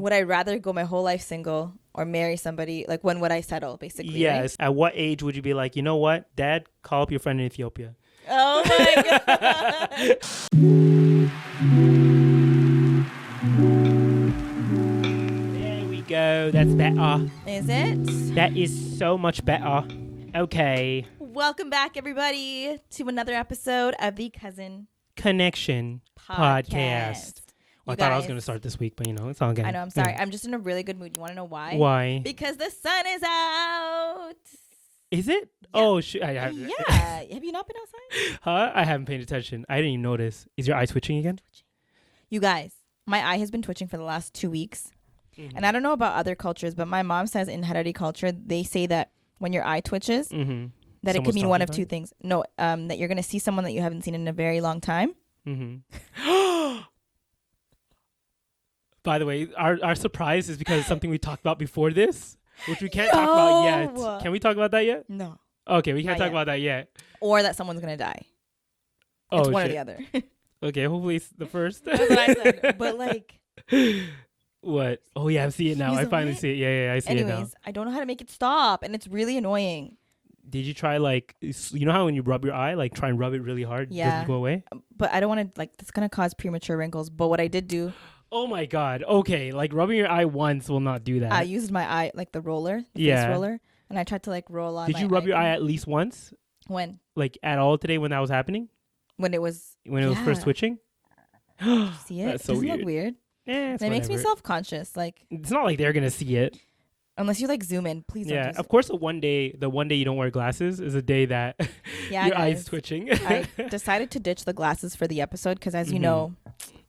would I rather go my whole life single or marry somebody? Like, when would I settle, basically? Yes. Right? At what age would you be like, you know what, Dad, call up your friend in Ethiopia? Oh my God. There we go. That's better. Is it? That is so much better. Okay. Welcome back, everybody, to another episode of the Cousin Connection Podcast. Well, I thought I was going to start this week, but it's all good. I know, I'm sorry. I'm just in a really good mood. You want to know why? Why? Because the sun is out. Is it? Yeah. Oh, Yeah. Have you not been outside? Huh? I haven't paid attention. I didn't even notice. Is your eye twitching again? You guys, my eye has been twitching for the last 2 weeks. Mm-hmm. And I don't know about other cultures, but my mom says in Harari culture, they say that when your eye twitches, that Someone's it could mean one of talking two things. No, that you're going to see someone that you haven't seen in a very long time. Mm-hmm. By the way, our surprise is because it's something we talked about before this, which we can't talk about yet. Can we talk about that yet? No. Okay, we can't talk about that yet. Or that someone's going to die. Oh, it's one or the other. Okay, hopefully it's the first. That's what I said. But like... What? Oh, yeah, I see it now. I finally see it. Yeah, I see it now. Anyways, I don't know how to make it stop, and it's really annoying. Did you try, like, you know how when you rub your eye, like, try and rub it really hard? Yeah. Does it go away? But I don't want to, like, that's going to cause premature wrinkles. But what I did do... Oh, my God. Okay, like, rubbing your eye once will not do that. I used my eye, like, the roller, face roller, and I tried to, like, roll on Did you rub your eye at least once? When? Like, at all today when that was happening? When it was... When it was first switching? Did you see it? That's so Doesn't weird. it look weird? Yeah, It makes me self-conscious. Like, it's not like they're gonna see it. Unless you like zoom in, please don't. Yeah, of course. The one day you don't wear glasses is a day that your eyes twitching. I decided to ditch the glasses for the episode because, as you know,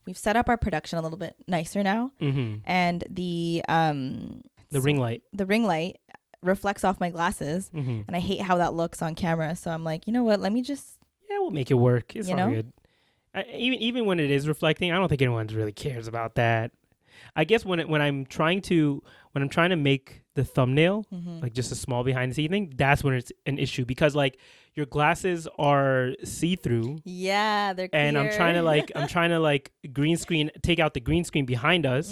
we've set up our production a little bit nicer now, and the ring light reflects off my glasses, and I hate how that looks on camera. So I'm like, you know what? Let me just we'll make it work. It's all good. Even when it is reflecting, I don't think anyone really cares about that. I guess when I'm trying to make the thumbnail like just a small behind the scene thing, that's when it's an issue because like your glasses are see through. Yeah, they're clear. And I'm trying to green screen, take out the green screen behind us.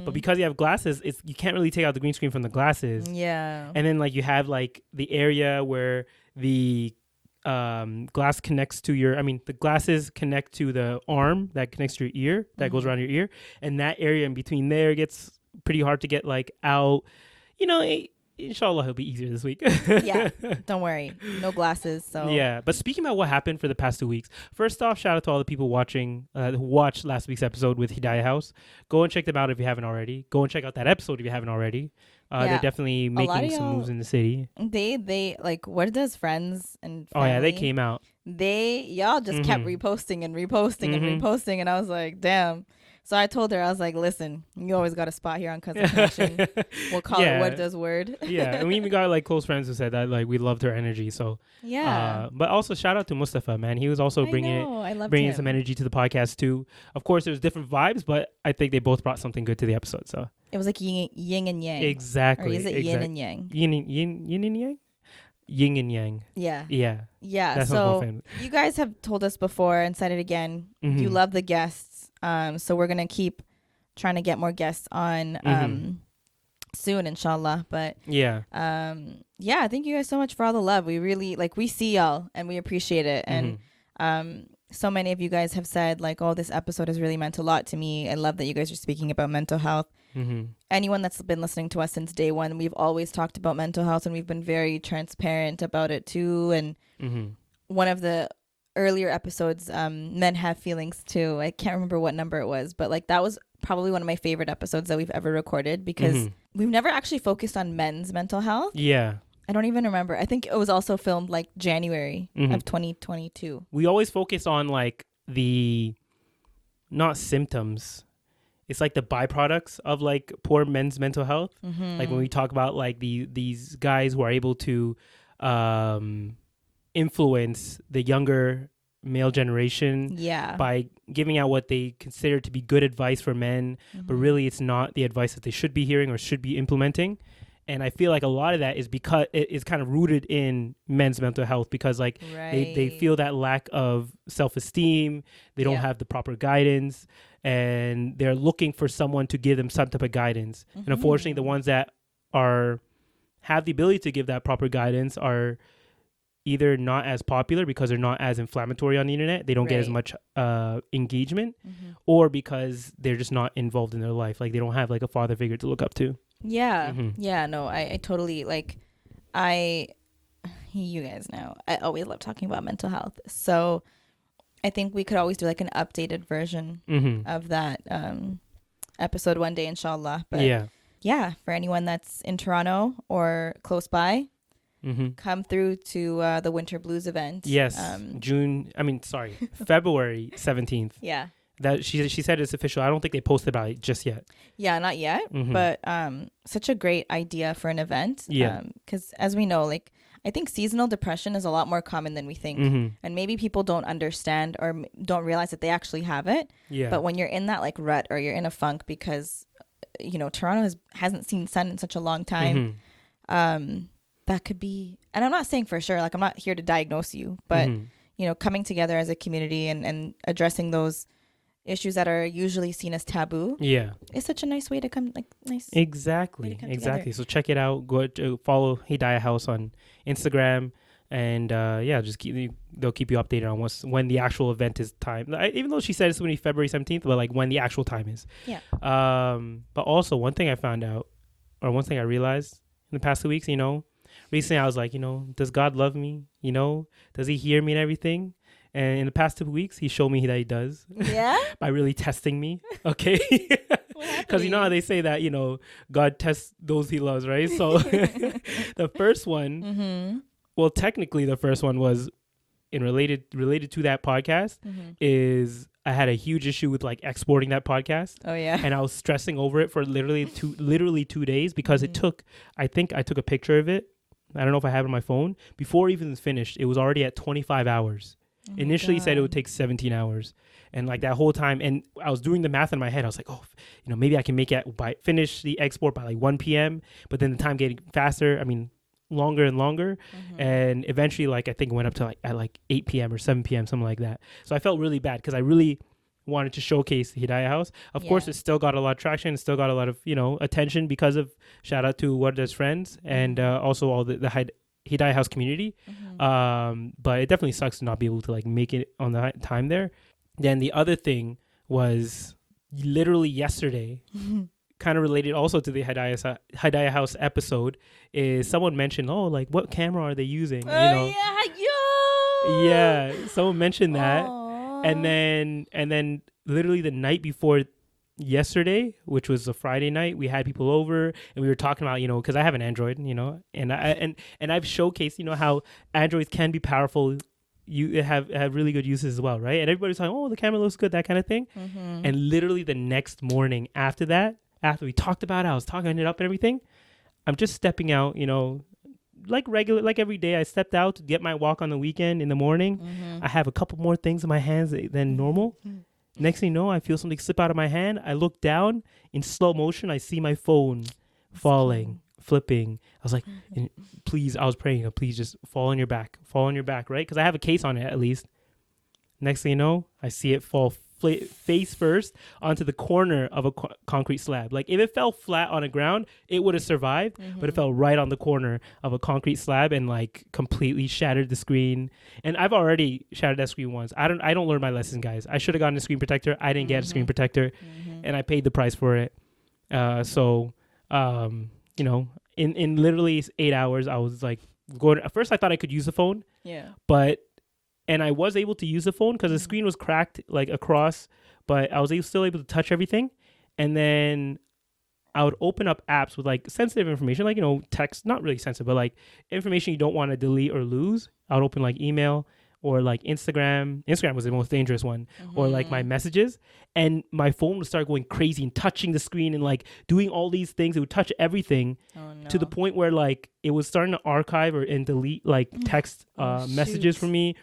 But because you have glasses, you can't really take out the green screen from the glasses. Yeah. And then like you have like the area where the glass connects to the glasses connect to the arm that connects to your ear that goes around your ear, and that area in between there gets pretty hard to get like out. Inshallah it'll be easier this week. Yeah, don't worry, no glasses. So yeah, but speaking about what happened for the past 2 weeks, first off, shout out to all the people watching who watched last week's episode with Hidaayah House. Go and check them out if you haven't already. Go and check out that episode if you haven't already. They're definitely making some moves in the city. They like Warda's friends and family, they came out. Y'all just kept reposting and reposting, and I was like, damn. So I told her, I was like, listen, you always got a spot here on Cousin Connection. We'll call it Warda's word. Yeah, and we even got like close friends who said that like we loved her energy. So yeah. But also shout out to Mustafa, man. He was also bringing some energy to the podcast too. Of course, there's different vibes, but I think they both brought something good to the episode. So it was like yin and yang. Exactly. Or is it yin and yang? Yin and yang? Yin and yang. Yeah. Yeah. Yeah. So you guys have told us before and said it again. You love the guests. So we're gonna keep trying to get more guests on soon, inshallah. But thank you guys so much for all the love. We really we see y'all and we appreciate it. And so many of you guys have said like, oh, this episode has really meant a lot to me. I love that you guys are speaking about mental health. Anyone that's been listening to us since day one, we've always talked about mental health and we've been very transparent about it too. And one of the earlier episodes, men have feelings too. I can't remember what number it was, but like that was probably one of my favorite episodes that we've ever recorded because we've never actually focused on men's mental health. Yeah. I don't even remember. I think it was also filmed like January of 2022. We always focus on like the not symptoms. It's like the byproducts of like poor men's mental health. Like when we talk about like these guys who are able to influence the younger male generation by giving out what they consider to be good advice for men, but really it's not the advice that they should be hearing or should be implementing. And I feel like a lot of that is because it is kind of rooted in men's mental health because like they feel that lack of self-esteem. They don't have the proper guidance. and they're looking for someone to give them some type of guidance. And unfortunately, the ones that have the ability to give that proper guidance are either not as popular because they're not as inflammatory on the internet. They don't get as much engagement, or because they're just not involved in their life. Like they don't have like a father figure to look up to. Yeah. Yeah. No, I totally like, you guys know, I always love talking about mental health. So I think we could always do like an updated version of that episode one day, inshallah. But yeah, for anyone that's in Toronto or close by, come through to the Winter Blues event. Yes, February 17th. Yeah. That she said it's official. I don't think they posted about it just yet. Yeah, not yet. But such a great idea for an event. Yeah. Because as we know, like, I think seasonal depression is a lot more common than we think. And maybe people don't understand or don't realize that they actually have it. Yeah. But when you're in that like rut or you're in a funk because, you know, Toronto hasn't seen sun in such a long time, that could be, and I'm not saying for sure, like I'm not here to diagnose you, but, you know, coming together as a community and addressing those issues that are usually seen as taboo. Yeah. It's such a nice way to come, like nice. Exactly. Together. So check it out. Go follow Hidaayah House on Instagram, and just they'll keep you updated on when the actual event is time. Even though she said it's going to be February 17th, but like when the actual time is. Yeah. But also one thing I found out, or one thing I realized in the past 2 weeks, you know, recently I was like, you know, does God love me? You know, does he hear me and everything? And in the past 2 weeks, he showed me that he does. Yeah? By really testing me. Okay? Because you know how they say that, you know, God tests those he loves, right? So the first one, well, technically the first one was related to that podcast, is I had a huge issue with like exporting that podcast. Oh, yeah. And I was stressing over it for literally 2 days because I think I took a picture of it. I don't know if I have it on my phone. Before it even finished, it was already at 25 hours. Oh initially said it would take 17 hours, and like that whole time, and I was doing the math in my head. I was like, oh, you know, maybe I can finish the export by like 1 p.m. But then the time getting faster, I mean, longer and longer, and eventually, like I think it went up to like at like 8 p.m. or 7 p.m. something like that. So I felt really bad because I really wanted to showcase the Hidaayah House. Of course, it still got a lot of traction. It still got a lot of, you know, attention because of, shout out to Warda's friends and also all the Hidaayah House community. But it definitely sucks to not be able to like make it on the time there. Then the other thing was literally yesterday, kind of related also to the Hidaayah House episode, is someone mentioned, oh, like what camera are they using? Yeah, someone mentioned that. And then literally the night before yesterday, which was a Friday night, we had people over and we were talking about, you know, because I have an Android, you know, and I've showcased, you know, how Androids can be powerful. You have really good uses as well, right? And everybody's like, oh, the camera looks good, that kind of thing. And literally the next morning after that, after we talked about it, I was talking it up and everything, I'm just stepping out, you know, like every day I stepped out to get my walk on the weekend in the morning. I have a couple more things in my hands than normal. Next thing you know, I feel something slip out of my hand. I look down in slow motion. I see my phone falling, flipping. I was like, please, I was praying, please just fall on your back, right? Because I have a case on it at least. Next thing you know, I see it fall face first onto the corner of a concrete slab. Like if it fell flat on the ground, it would have survived, but it fell right on the corner of a concrete slab and like completely shattered the screen. And I've already shattered that screen once. I don't learn my lesson, guys. I should have gotten a screen protector. I didn't get a screen protector, and I paid the price for it. You know, in literally 8 hours, I was like going. At first, I thought I could use the phone. Yeah. And I was able to use the phone because the screen was cracked like across, but I was still able to touch everything. And then I would open up apps with like sensitive information, like, you know, text, not really sensitive, but like information you don't want to delete or lose. I would open like email or like Instagram. Instagram was the most dangerous one, or like my messages. And my phone would start going crazy and touching the screen and like doing all these things. It would touch everything to the point where like it was starting to archive and delete like text messages from me.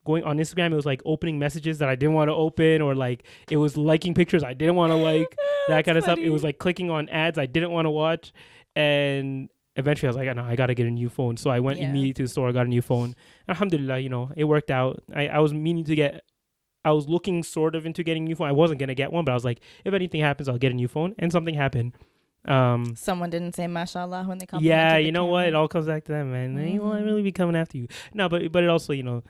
Going on Instagram, it was like opening messages that I didn't want to open, or like it was liking pictures I didn't want to like, that kind of stuff. It was like clicking on ads I didn't want to watch. And eventually I was like, no, I got to get a new phone. So I went immediately to the store, got a new phone. Alhamdulillah, you know, it worked out. I was meaning to get I was looking sort of into getting a new phone. I wasn't going to get one, but I was like, if anything happens, I'll get a new phone. And something happened. Someone didn't say mashallah when they complimented yeah, the you know camera. what? It all comes back to that, man. They won't really be coming after you. No, but it also, you know,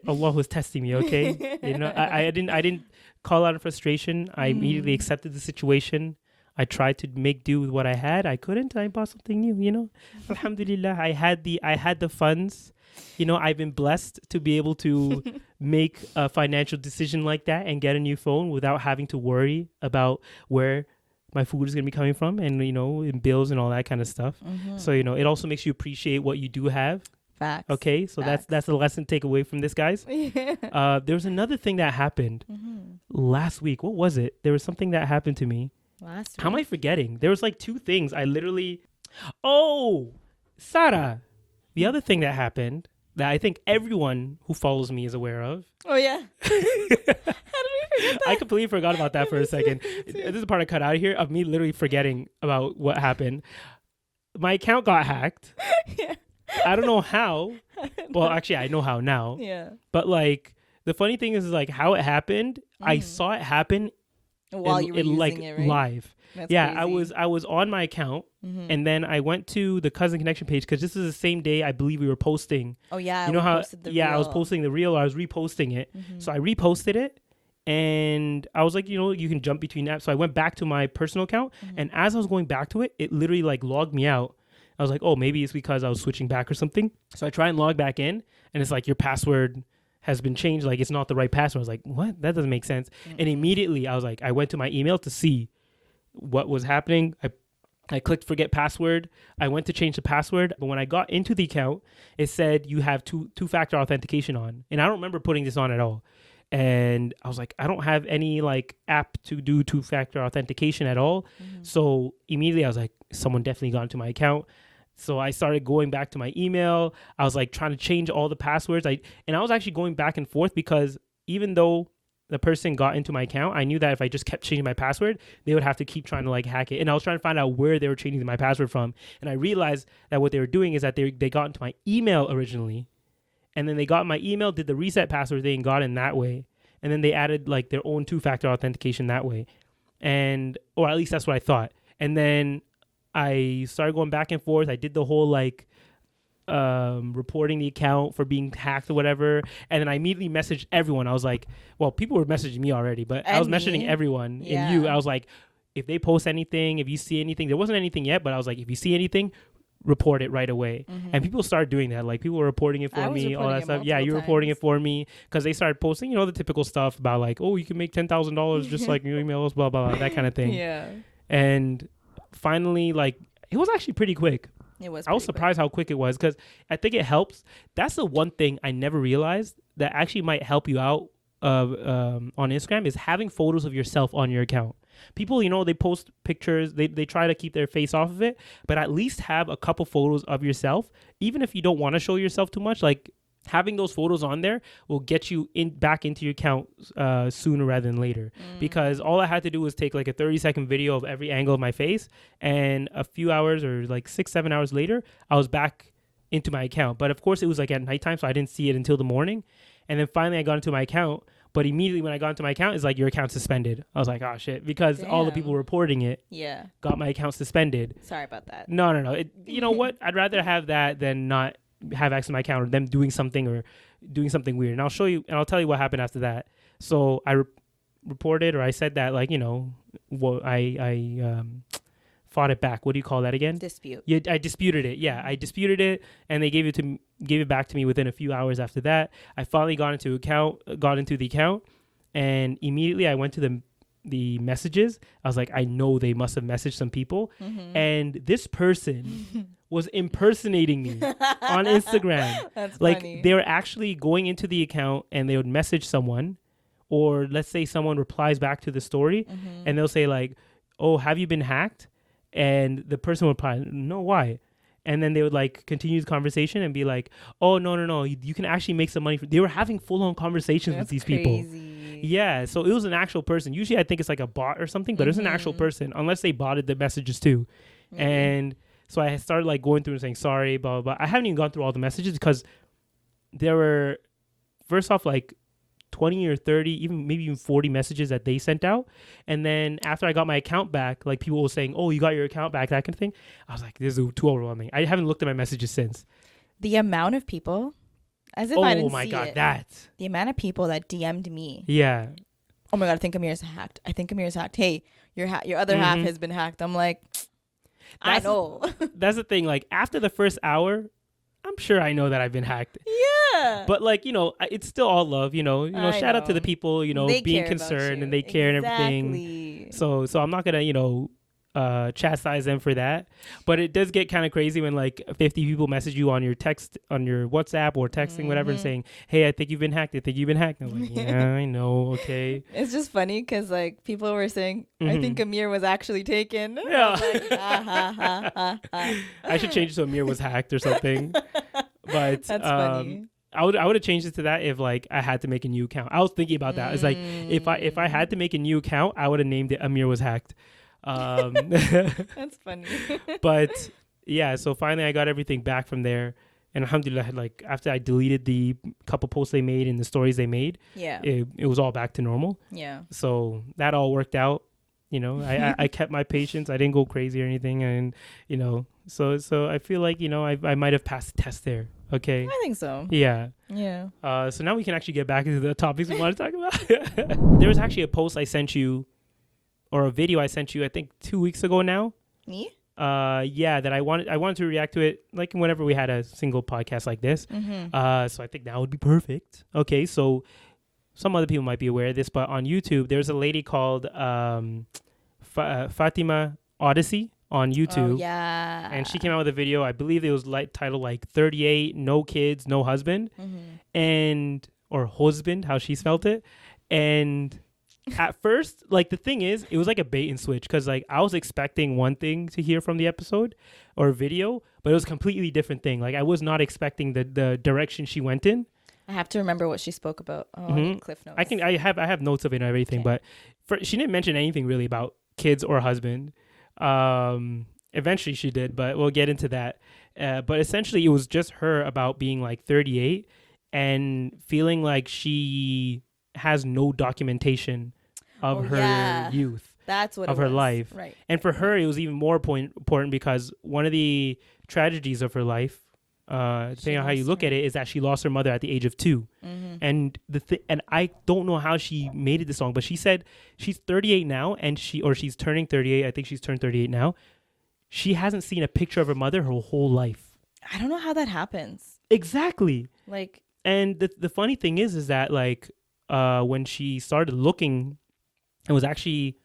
Allah was testing me, okay? You know, I didn't call out of frustration. I immediately accepted the situation. I tried to make do with what I had. I couldn't. I bought something new, you know. Alhamdulillah, I had the funds. You know, I've been blessed to be able to make a financial decision like that and get a new phone without having to worry about where my food is going to be coming from and, you know, in bills and all that kind of stuff. So, you know, it also makes you appreciate what you do have. Facts. Okay, so Facts. that's the lesson to take away from this, guys. There was another thing that happened last week. What was it? There was something that happened to me. Last week? How am I forgetting? There was like two things. I literally... Oh, Sara. The other thing that happened that I think everyone who follows me is aware of. Oh, yeah. How did we forget that? I completely forgot about that for a second. This is the part I cut out of here of me literally forgetting about what happened. My account got hacked. Yeah. I don't know how. Well, actually, I know how now. Yeah. But like, the funny thing is like how it happened. I saw it happen while you were using like it, right? live. That's yeah, crazy. I was on my account, and then I went to the cousin connection page because this is the same day I believe we were posting. Oh yeah, you know how? Yeah, I was posting the reel. Or I was reposting it. So I reposted it, and I was like, you know, you can jump between apps. So I went back to my personal account, and as I was going back to it, it literally like logged me out. I was like, oh, maybe it's because I was switching back or something. So I try and log back in, and it's like your password has been changed. Like it's not the right password. I was like, what? That doesn't make sense. And immediately I was like, I went to my email to see what was happening. I clicked forget password. I went to change the password, but when I got into the account, it said you have two-factor authentication on, and I don't remember putting this on at all. And I was like, I don't have any like app to do two-factor authentication at all. So immediately I was like, someone definitely got into my account. So I started going back to my email. I was like trying to change all the passwords. I was actually going back and forth because even though the person got into my account, I knew that if I just kept changing my password, they would have to keep trying to like hack it. And I was trying to find out where they were changing my password from. And I realized that what they were doing is that they got into my email originally. And then they got my email, did the reset password thing, got in that way. And then they added like their own two-factor authentication that way. Or at least that's what I thought. And then I started going back and forth. I did the whole like reporting the account for being hacked or whatever. And then I immediately messaged everyone. I was like, well, people were messaging me already, but I was messaging everyone and you. I was like, if they post anything, if you see anything, there wasn't anything yet, but I was like, if you see anything, report it right away. And people started doing that. Like people were reporting it for me, all that stuff. Yeah, you're reporting it for me because they started posting, you know, the typical stuff about like, oh, you can make $10,000 just like you email us, blah, blah, blah, that kind of thing. Yeah. And finally, like, it was actually pretty quick. It was. I was surprised how quick it was because I think it helps. That's the one thing I never realized that actually might help you out on Instagram is having photos of yourself on your account. People, you know, they post pictures, they try to keep their face off of it, but at least have a couple photos of yourself, even if you don't want to show yourself too much. Like having those photos on there will get you back into your account sooner rather than later. Because all I had to do was take like a 30-second video of every angle of my face, and a few hours or like 6-7 hours later, I was back into my account. But of course, it was like at nighttime, so I didn't see it until the morning. And then finally, I got into my account. But immediately when I got into my account, it's like your account suspended. I was like, oh shit, because all the people reporting it got my account suspended. Sorry about that. No. You know what? I'd rather have that than not have access to my account or them doing something weird. And I'll show you, and I'll tell you what happened after that. So I reported, or I said that, like, you know, I fought it back. What do you call that again? Dispute. Yeah, I disputed it. Yeah, I disputed it, and they gave it back to me within a few hours after that. I finally got into the account, and immediately I went to the messages. I was like, I know they must have messaged some people, and this person was impersonating me on Instagram. That's like funny. they were actually going into the account and they would message someone, or let's say someone replies back to the story, and they'll say like, oh, have you been hacked? And the person would reply, no, why? And then they would like continue the conversation and be like, oh, no, you can actually make some money. They were having full-on conversations with these people. Yeah, so it was an actual person. Usually I think it's like a bot or something, but it was an actual person, unless they botted the messages too. And so I started like going through and saying, sorry, blah, blah, blah. I haven't even gone through all the messages because there were, first off, like 20 or 30, maybe even 40 messages that they sent out. And then after I got my account back, like people were saying, oh, you got your account back, that kind of thing. I was like, this is too overwhelming. I haven't looked at my messages since. The amount of people, as if I didn't see it. Oh my God, that. The amount of people that DM'd me. Yeah. Oh my God, I think Amir's hacked. Hey, your other half has been hacked. I'm like, I know. That's the thing. Like after the first hour, I'm sure I know that I've been hacked. Yeah. But like, it's still all love, shout out to the people, they being concerned and they care and everything. So I'm not going to, chastise them for that. But it does get kind of crazy when like 50 people message you on your text, on your WhatsApp or texting, whatever, and saying, hey, I think you've been hacked. I'm like, yeah, I know. Okay. It's just funny because like people were saying, I think Amir was actually taken. Yeah. Like, I should change it so Amir was hacked or something. But that's funny. I would have changed it to that if like I had to make a new account. I was thinking about that. It's like if I had to make a new account, I would have named it Amir was hacked. That's funny. But yeah, so finally I got everything back from there, and alhamdulillah, like after I deleted the couple posts they made and the stories they made, it was all back to normal. Yeah. So that all worked out. I kept my patience. I didn't go crazy or anything, and so I feel like I might have passed the test there. Okay. I think so. Yeah. Yeah. So now we can actually get back into the topics we want to talk about. There was actually a post I sent you, or a video I sent you, I think 2 weeks ago now. Me? Yeah, that I wanted to react to it like whenever we had a single podcast like this. So I think that would be perfect. Okay, so some other people might be aware of this, but on YouTube, there's a lady called Fatma Odyssey on YouTube. Oh, yeah. And she came out with a video, I believe it was like titled like 38, no kids, no husband, or husband, how she spelled it. And at first, like the thing is, it was like a bait and switch because like I was expecting one thing to hear from the episode or video, but it was a completely different thing. Like I was not expecting the direction she went in. I have to remember what she spoke about. I need cliff notes. I have notes of it and everything, but she didn't mention anything really about kids or husband. Eventually she did, but we'll get into that. But essentially, it was just her about being like 38 and feeling like she has no documentation of her youth. That's what of it her was. life. Right. And for her, it was even more important because one of the tragedies of her life, depending on how you look at it, is that she lost her mother at the age of 2. And and I don't know how she made it this long, but she said she's 38 now, and she's turning 38. I think she's turned 38 now. She hasn't seen a picture of her mother her whole life. I don't know how that happens. Exactly. Like, and the funny thing is that like when she started looking and was actually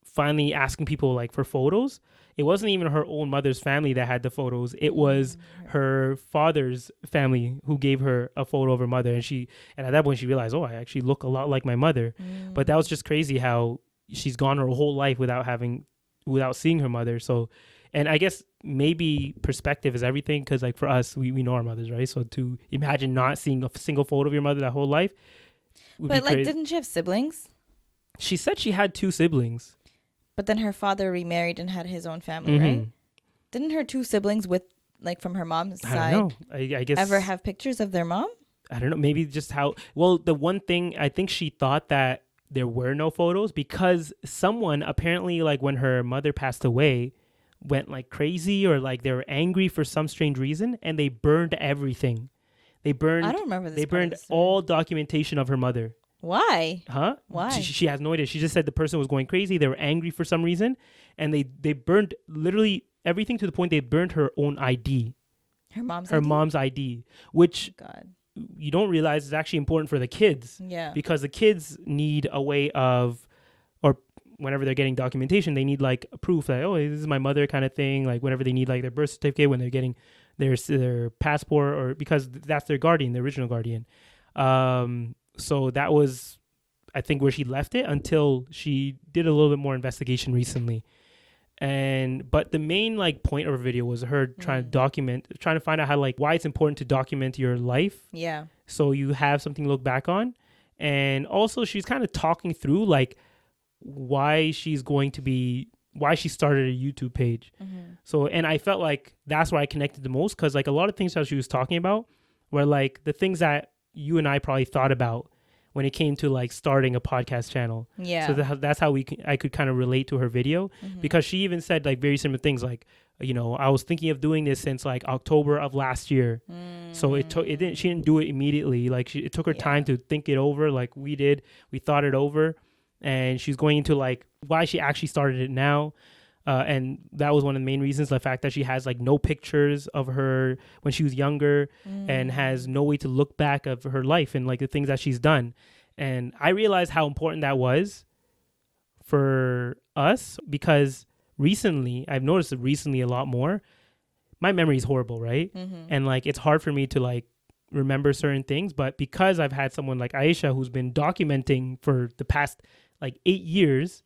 finally asking people like for photos, it wasn't even her own mother's family that had the photos. It was her father's family who gave her a photo of her mother. And at that point she realized, oh, I actually look a lot like my mother. But that was just crazy how she's gone her whole life without seeing her mother. So, and I guess maybe perspective is everything. Cause like for us, we know our mothers, right? So to imagine not seeing a single photo of your mother that whole life. But like, didn't she have siblings? She said she had 2 siblings. But then her father remarried and had his own family, right? Didn't her 2 siblings from her mom's side, I don't know. I guess ever have pictures of their mom? I don't know. Maybe just the one thing, I think she thought that there were no photos because someone apparently, like when her mother passed away, went like crazy or like they were angry for some strange reason and they burned everything. I don't remember this. They burned all documentation of her mother. Why? Huh? Why? She has no idea. She just said the person was going crazy. They were angry for some reason. And they burned literally everything to the point they burned her own ID. Her mom's ID. Which you don't realize is actually important for the kids. Yeah. Because the kids need a way of, or whenever they're getting documentation, they need like a proof that, oh, this is my mother kind of thing. Like whenever they need like their birth certificate, when they're getting their passport, or because that's their guardian, the original guardian. So that was, I think, where she left it until she did a little bit more investigation recently. But the main like point of her video was her trying to find out how like why it's important to document your life. Yeah. So you have something to look back on. And also she's kind of talking through like why she started a YouTube page. So, and I felt like that's where I connected the most, because like a lot of things that she was talking about were like the things that you and I probably thought about when it came to like starting a podcast channel. Yeah. So that's how I could kind of relate to her video, because she even said like very similar things like, you know, I was thinking of doing this since like October of last year. So she didn't do it immediately. Like it took her time to think it over. Like we thought it over, and she's going into like why she actually started it now. And that was one of the main reasons, the fact that she has like no pictures of her when she was younger and has no way to look back of her life and like the things that she's done. And I realized how important that was for us, because I've noticed it recently a lot more. My memory is horrible, right? And like it's hard for me to like remember certain things, but because I've had someone like Aisha who's been documenting for the past like 8 years,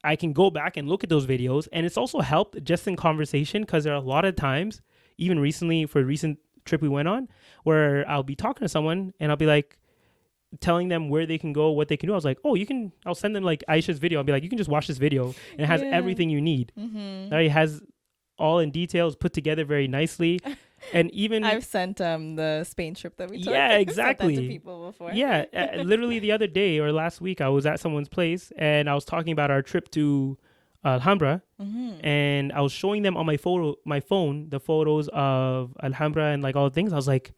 I can go back and look at those videos, and it's also helped just in conversation, because there are a lot of times, even recently for a recent trip we went on, where I'll be talking to someone and I'll be like telling them where they can go, what they can do. I was like, I'll send them like Aisha's video. I'll be like, you can just watch this video, and it has everything you need. It has all in details put together very nicely. And even I've sent the Spain trip that we took. Yeah, exactly. Sent that to people before. Yeah, literally the other day or last week, I was at someone's place and I was talking about our trip to Alhambra, and I was showing them on my phone the photos of Alhambra and like all the things. I was like,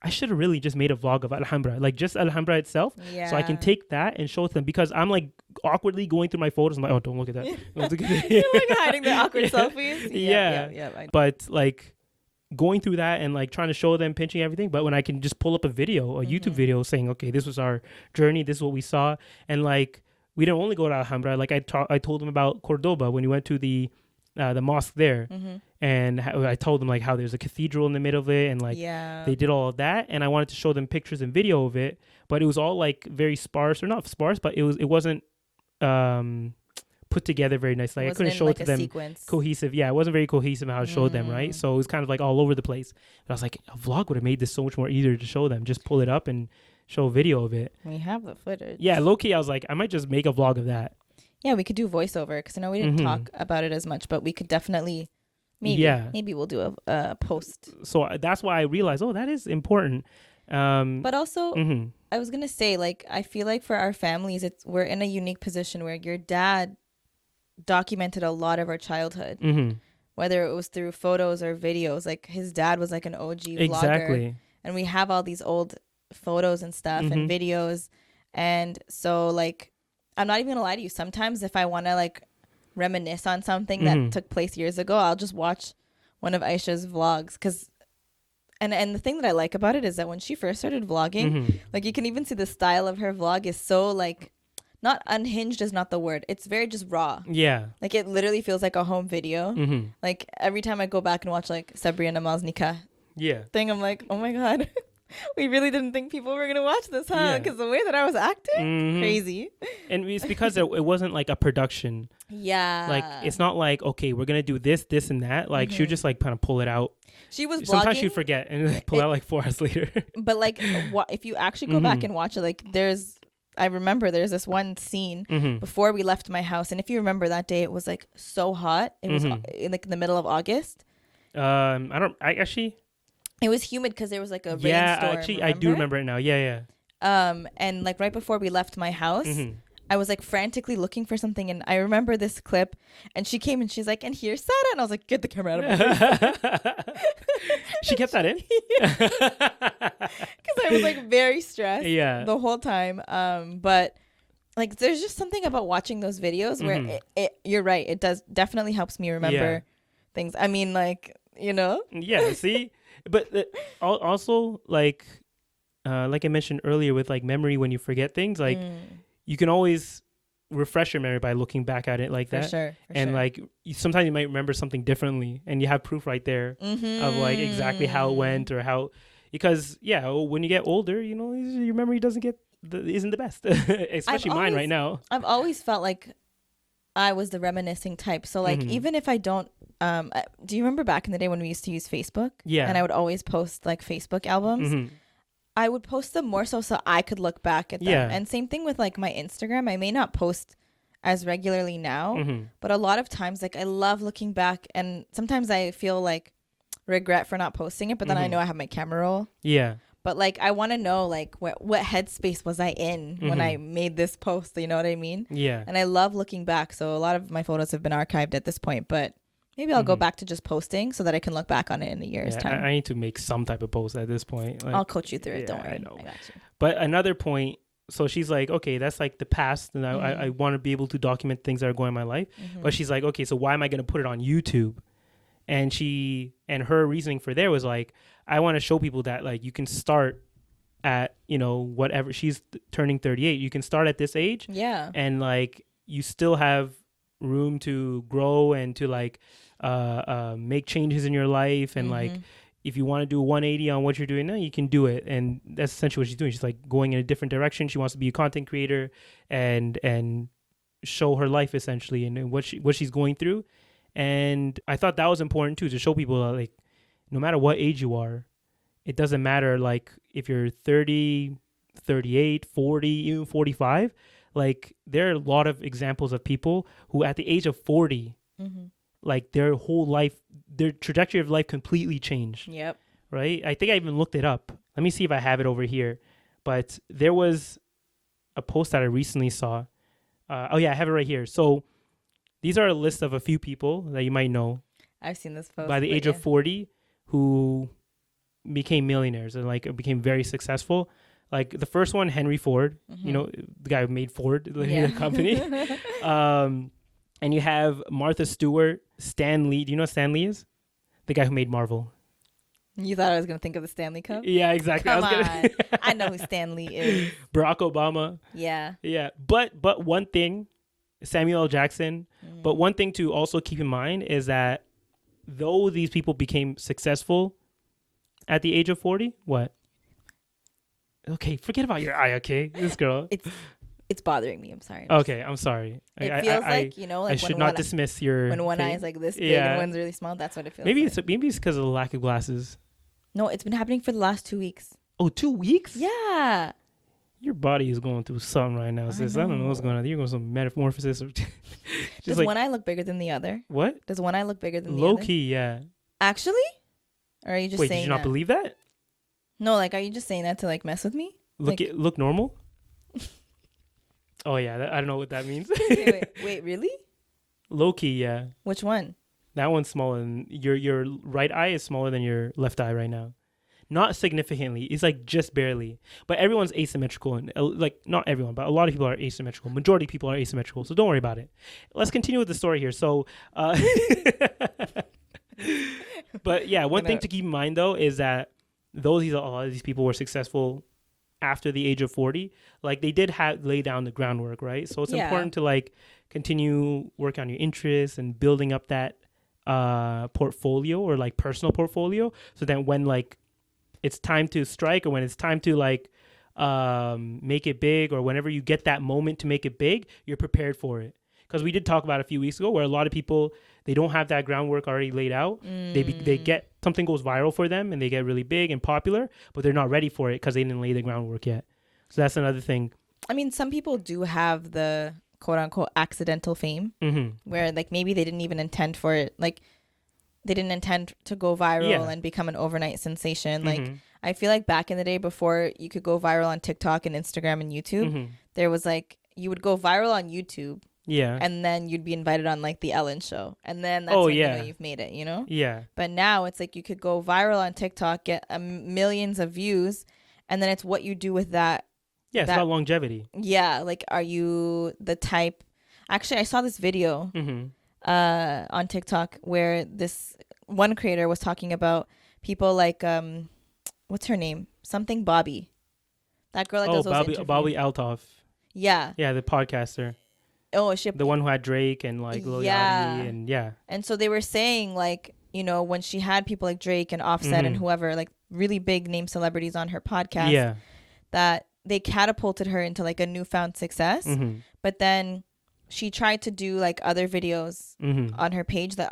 I should have really just made a vlog of Alhambra, like just Alhambra itself, so I can take that and show them, because I'm like awkwardly going through my photos. I'm like, oh, don't look at that. You're like hiding the awkward selfies. Yeah. But like going through that and like trying to show them, pinching everything, but when I can just pull up a YouTube video saying, okay, this was our journey, this is what we saw. And like we didn't only go to Alhambra. Like I told them about Cordoba when we went to the mosque there, and I told them like how there's a cathedral in the middle of it, and like they did all of that, and I wanted to show them pictures and video of it, but it was all like very sparse, or not sparse, but it wasn't put together very nicely. Like I couldn't show it to them cohesive. Yeah, it wasn't very cohesive how I showed them, right? So it was kind of like all over the place. But I was like, a vlog would have made this so much more easier to show them. Just pull it up and show a video of it. We have the footage. Yeah, low-key, I was like, I might just make a vlog of that. Yeah, we could do voiceover, because I know we didn't talk about it as much, but we could definitely, maybe we'll do a post. So that's why I realized, that is important. But also, I was going to say, like, I feel like for our families, we're in a unique position where your dad documented a lot of our childhood, whether it was through photos or videos. Like his dad was like an OG vlogger, and we have all these old photos and stuff and videos. And so like, I'm not even gonna lie to you, sometimes if I want to like reminisce on something that took place years ago, I'll just watch one of Aisha's vlogs, because and the thing that I like about it is that when she first started vlogging, like you can even see the style of her vlog is so like, not unhinged is not the word. It's very just raw. Yeah. Like it literally feels like a home video. Like every time I go back and watch like Sabri and Amal's nikah thing, I'm like, oh my God, we really didn't think people were going to watch this, huh? Because the way that I was acting, crazy. And it's because it wasn't like a production. Yeah. Like it's not like, okay, we're going to do this, this, and that. Like she would just like kind of pull it out. She was vlogging. Sometimes she'd forget and pull out like 4 hours later. But like if you actually go back and watch it, like I remember there's this one scene before we left my house, and if you remember that day, it was like so hot. It was in like in the middle of August. It was humid because there was like a rainstorm. Yeah, actually, I do remember it now. Yeah. And like right before we left my house, I was like frantically looking for something, and I remember this clip, and she came and she's like, "And here's Sara," and I was like, "Get the camera out of my face." She kept that in? Because I was like very stressed the whole time. But like there's just something about watching those videos where you're right, it does definitely helps me remember things. I mean, like, you know? Yeah, see? But also like I mentioned earlier with like memory, when you forget things, like you can always refresh your memory by looking back at it like that. For sure. Like sometimes you might remember something differently, and you have proof right there of like exactly how it went, or how, because when you get older, you know, your memory isn't the best, especially mine right now. I've always felt like I was the reminiscing type. So like even if I don't, do you remember back in the day when we used to use Facebook? Yeah. And I would always post like Facebook albums. I would post them more so I could look back at them. Yeah. And same thing with like my Instagram. I may not post as regularly now, but a lot of times like I love looking back, and sometimes I feel like regret for not posting it, but then I know I have my camera roll. Yeah. But like, I want to know like what headspace was I in when I made this post? You know what I mean? Yeah. And I love looking back. So a lot of my photos have been archived at this point, but maybe I'll go back to just posting so that I can look back on it in a year's time. I need to make some type of post at this point. Like, I'll coach you through it. Don't worry. I got you. But another point, so she's like, okay, that's like the past, and I want to be able to document things that are going in my life. But she's like, okay, so why am I going to put it on YouTube? And her reasoning for there was like, I want to show people that like you can start at, you know, whatever, she's turning 38. You can start at this age. Yeah. And like you still have room to grow and to like make changes in your life. And like if you want to do a 180 on what you're doing now, you can do it. And that's essentially what she's doing. She's like going in a different direction. She wants to be a content creator and show her life essentially and what she's going through. And I thought that was important too, to show people that like no matter what age you are, it doesn't matter like if you're 30, 38, 40, even 45. Like there are a lot of examples of people who at the age of 40, like their whole life, their trajectory of life completely changed. Yep. Right? I think I even looked it up. Let me see if I have it over here. But there was a post that I recently saw. I have it right here. So these are a list of a few people that you might know. I've seen this post. By the age of 40 who became millionaires and like became very successful. Like the first one, Henry Ford, you know, the guy who made Ford, the company. And you have Martha Stewart, Stan Lee. Do you know what Stan Lee is? The guy who made Marvel. You thought I was going to think of the Stanley Cup? Yeah, exactly. Come on. I know who Stan Lee is. Barack Obama. Yeah. Yeah. But one thing, Samuel L. Jackson. But one thing to also keep in mind is that though these people became successful at the age of 40, what? Okay, forget about your eye, okay? This girl. It's bothering me. I'm sorry. Okay, I'm sorry. It feels like, you know, like I should not dismiss your when one thing. eye is like this big and one's really small. That's what it feels maybe like. Maybe it's because of the lack of glasses. No, it's been happening for the last 2 weeks. Oh, 2 weeks? Yeah. Your body is going through something right now, sis. I don't know what's going on. You're going some metamorphosis. Does like, one eye look bigger than the other? What? Does one eye look bigger than the other? Low key, yeah. Actually? Or are you just Wait, saying did you not believe that? No, like, are you just saying that to like mess with me? Look normal? Oh yeah, I don't know what that means. wait, really? Low key, yeah. Which one? That one's smaller than your right eye is smaller than your left eye right now. Not significantly. It's like just barely. But everyone's asymmetrical, and like not everyone, but a lot of people are asymmetrical. Majority of people are asymmetrical, so don't worry about it. Let's continue with the story here. So, but yeah, one thing to keep in mind though is that a lot of these people were successful after the age of 40. Like they did lay down the groundwork, right? So it's important to like continue work on your interests and building up that portfolio or like personal portfolio, so that when like it's time to strike or when it's time to like make it big, or whenever you get that moment to make it big, you're prepared for it. Because we did talk about a few weeks ago where a lot of people, they don't have that groundwork already laid out. They get something goes viral for them and they get really big and popular, but they're not ready for it because they didn't lay the groundwork yet. So that's another thing. I mean, some people do have the quote unquote accidental fame where like maybe they didn't even intend for it. Like they didn't intend to go viral and become an overnight sensation. Like I feel like back in the day before you could go viral on TikTok and Instagram and YouTube, there was like, you would go viral on YouTube. Yeah. And then you'd be invited on like the Ellen show. And then that's when you know you've made it, you know? Yeah. But now it's like you could go viral on TikTok, get millions of views, and then it's what you do with that. Yeah, it's about longevity. Yeah. Like, are you the type... Actually, I saw this video on TikTok where this one creator was talking about people like... what's her name? Something Bobby. That girl that does those interviews. Bobby Altoff. Yeah. Yeah, the podcaster. Oh, the one who had Drake and like Lil Yachty and And so they were saying like, you know, when she had people like Drake and Offset and whoever, like really big name celebrities on her podcast, that they catapulted her into like a newfound success. But then she tried to do like other videos on her page that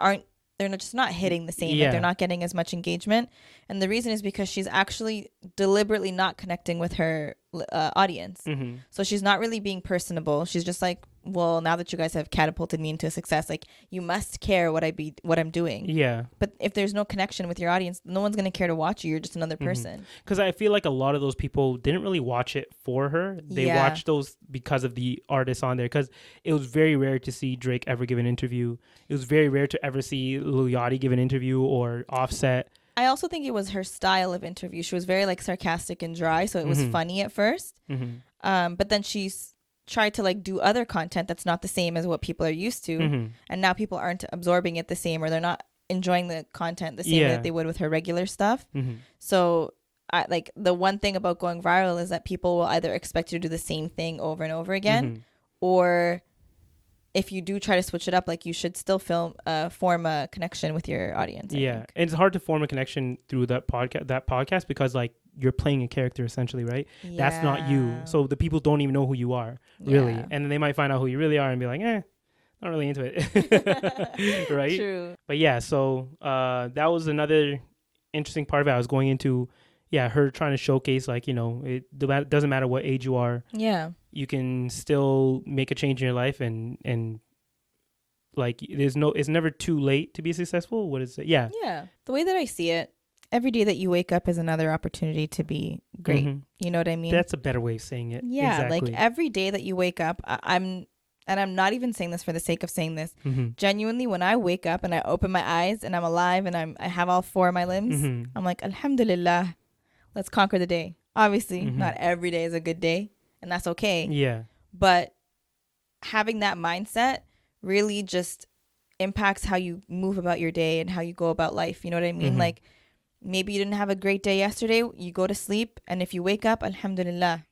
they're just not hitting the same. Like they're not getting as much engagement. And the reason is because she's actually deliberately not connecting with her audience. So she's not really being personable. She's just like well, now that you guys have catapulted me into success, like you must care what I'm doing. Yeah. But if there's no connection with your audience, no one's going to care to watch you. You're just another person. Because I feel like a lot of those people didn't really watch it for her. They watched those because of the artists on there. Because it was very rare to see Drake ever give an interview. It was very rare to ever see Lil Yachty give an interview or Offset. I also think it was her style of interview. She was very like sarcastic and dry, so it was funny at first. But then she's tried to like do other content that's not the same as what people are used to, and now people aren't absorbing it the same, or they're not enjoying the content the same way that they would with her regular stuff. So like the one thing about going viral is that people will either expect you to do the same thing over and over again, or if you do try to switch it up, like you should still form a connection with your audience. I think. And it's hard to form a connection through that podcast because like you're playing a character essentially, right? That's not you. So the people don't even know who you are really, and then they might find out who you really are and be like, not really into it. Right? True. But yeah, so that was another interesting part of it. I was going into her trying to showcase like, it doesn't matter what age you are. Yeah. You can still make a change in your life and like it's never too late to be successful. What is it? Yeah. The way that I see it, every day that you wake up is another opportunity to be great. You know what I mean? That's a better way of saying it. Yeah. Exactly. Like every day that you wake up, I'm not even saying this for the sake of saying this. Genuinely, when I wake up and I open my eyes and I'm alive and I have all four of my limbs, I'm like, Alhamdulillah, let's conquer the day. Obviously, not every day is a good day, and that's okay. Yeah. But having that mindset really just impacts how you move about your day and how you go about life. You know what I mean? Like maybe you didn't have a great day yesterday. You go to sleep, and if you wake up, Alhamdulillah,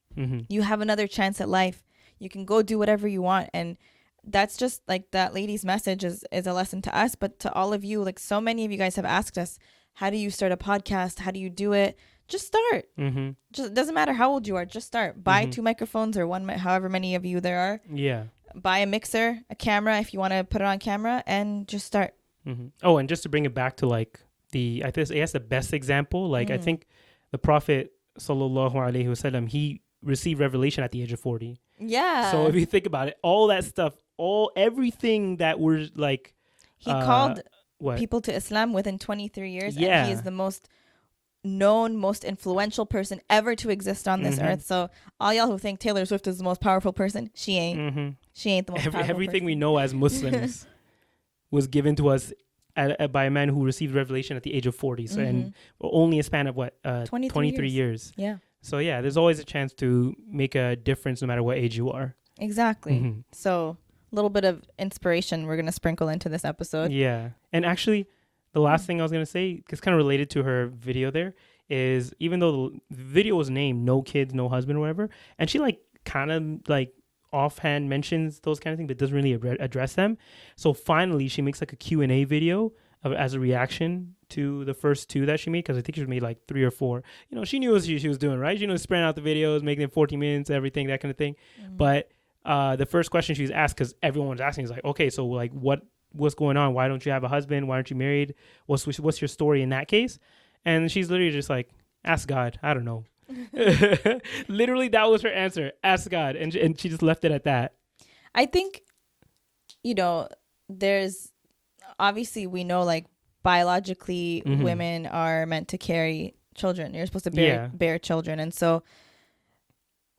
you have another chance at life. You can go do whatever you want. And that's just like that lady's message is a lesson to us, but to all of you. Like so many of you guys have asked us, how do you start a podcast? How do you do it? Just start. Just doesn't matter how old you are. Just start. Buy 2 microphones or one, however many of you there are. Yeah. Buy a mixer, a camera if you want to put it on camera, and just start. Oh, and just to bring it back to like I guess the best example. Like I think the Prophet sallallahu alaihi wasallam, he received revelation at the age of 40. Yeah. So if you think about it, all that stuff, everything that we're like, he called people to Islam within 23 years. Yeah. And he is the most known, most influential person ever to exist on this earth. So all y'all who think Taylor Swift is the most powerful person, she ain't. She ain't the most powerful everything person. we know as Muslims was given to us by a man who received revelation at the age of 40. So and only a span of 23 years. Yeah. So yeah, there's always a chance to make a difference no matter what age you are. Exactly. So a little bit of inspiration we're going to sprinkle into this episode. Yeah. And actually, the last thing I was going to say, because kind of related to her video there, is even though the video was named No Kids, No Husband or whatever, and she like kind of like offhand mentions those kind of things, but doesn't really address them. So finally, she makes like a Q&A video as a reaction to the first 2 that she made, because I think she made like 3 or 4. She knew what she was doing, right? She was spreading out the videos, making them 40 minutes, everything, that kind of thing. But the first question she was asked, because everyone was asking, is like, okay, so like what's going on? Why don't you have a husband? Why aren't you married? What's your story in that case? And she's literally just like, ask God. I don't know. Literally, that was her answer. Ask God. And she just left it at that. I think, there's obviously we know like biologically women are meant to carry children. You're supposed to bear children. And so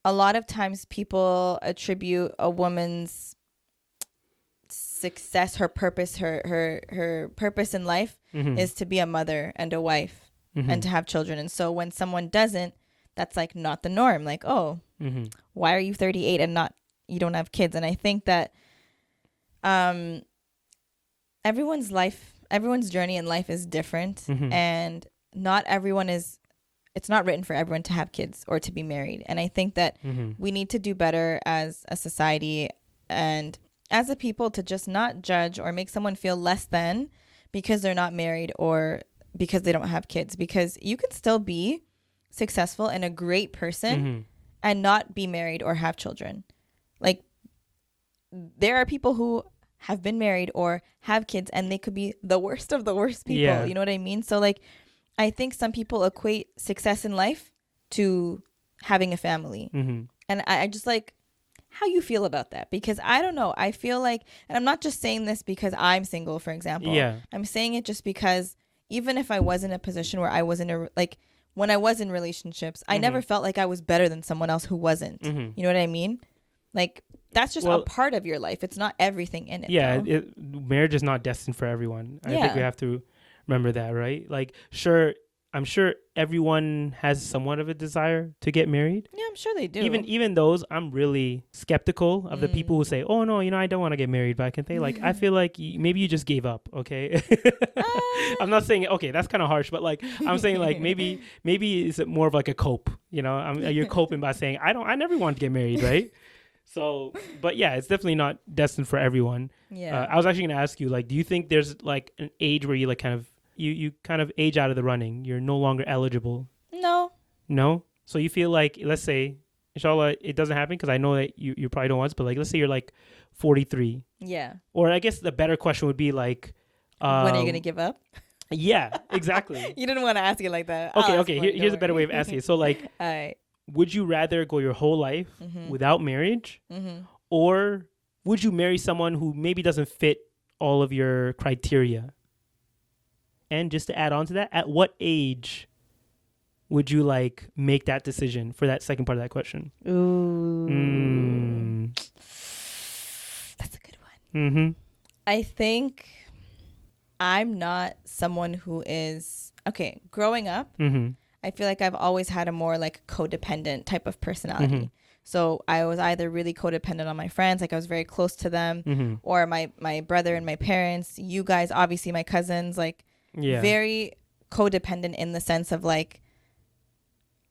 a lot of times people attribute a woman's success, her purpose, her purpose in life is to be a mother and a wife and to have children. And so when someone doesn't, that's like not the norm. Like, oh, why are you 38 and you don't have kids? And I think that everyone's journey in life is different, and not everyone it's not written for everyone to have kids or to be married. And I think that we need to do better as a society and as a people to just not judge or make someone feel less than because they're not married or because they don't have kids, because you can still be successful and a great person and not be married or have children. Like there are people who have been married or have kids and they could be the worst of the worst people. Yeah. You know what I mean? So like, I think some people equate success in life to having a family. And I just like how you feel about that, because I don't know. I feel like, and I'm not just saying this because I'm single, for example. Yeah. I'm saying it just because even if I was in a position where I was like when I was in relationships, I never felt like I was better than someone else who wasn't. You know what I mean? Like that's just a part of your life. It's not everything in it. Yeah. Marriage is not destined for everyone. I think we have to remember that, right? Like, I'm sure everyone has somewhat of a desire to get married. Yeah, I'm sure they do. Even those, I'm really skeptical of the people who say, "Oh no, I don't want to get married." But I can say, like, I feel like maybe you just gave up. Okay, I'm not saying okay, that's kind of harsh, but like I'm saying like maybe it's more of like a cope. You're coping by saying I never wanted to get married, right? So, but yeah, it's definitely not destined for everyone. Yeah, I was actually gonna ask you, like, do you think there's like an age where you like kind of you kind of age out of the running? You're no longer eligible. No. So you feel like, let's say, inshallah, it doesn't happen because I know that you probably don't want, but like, let's say you're like 43. Yeah. Or I guess the better question would be like, when are you gonna give up? Yeah, exactly. You didn't want to ask it like that. Okay. Here's a better way of asking it. So like, all right. Would you rather go your whole life without marriage, or would you marry someone who maybe doesn't fit all of your criteria? And just to add on to that, at what age would you like make that decision for that second part of that question? Ooh. That's a good one. I think I'm not someone who is, okay, growing up, I feel like I've always had a more like codependent type of personality. So I was either really codependent on my friends, like I was very close to them, or my brother and my parents, you guys, obviously my cousins, like very codependent in the sense of like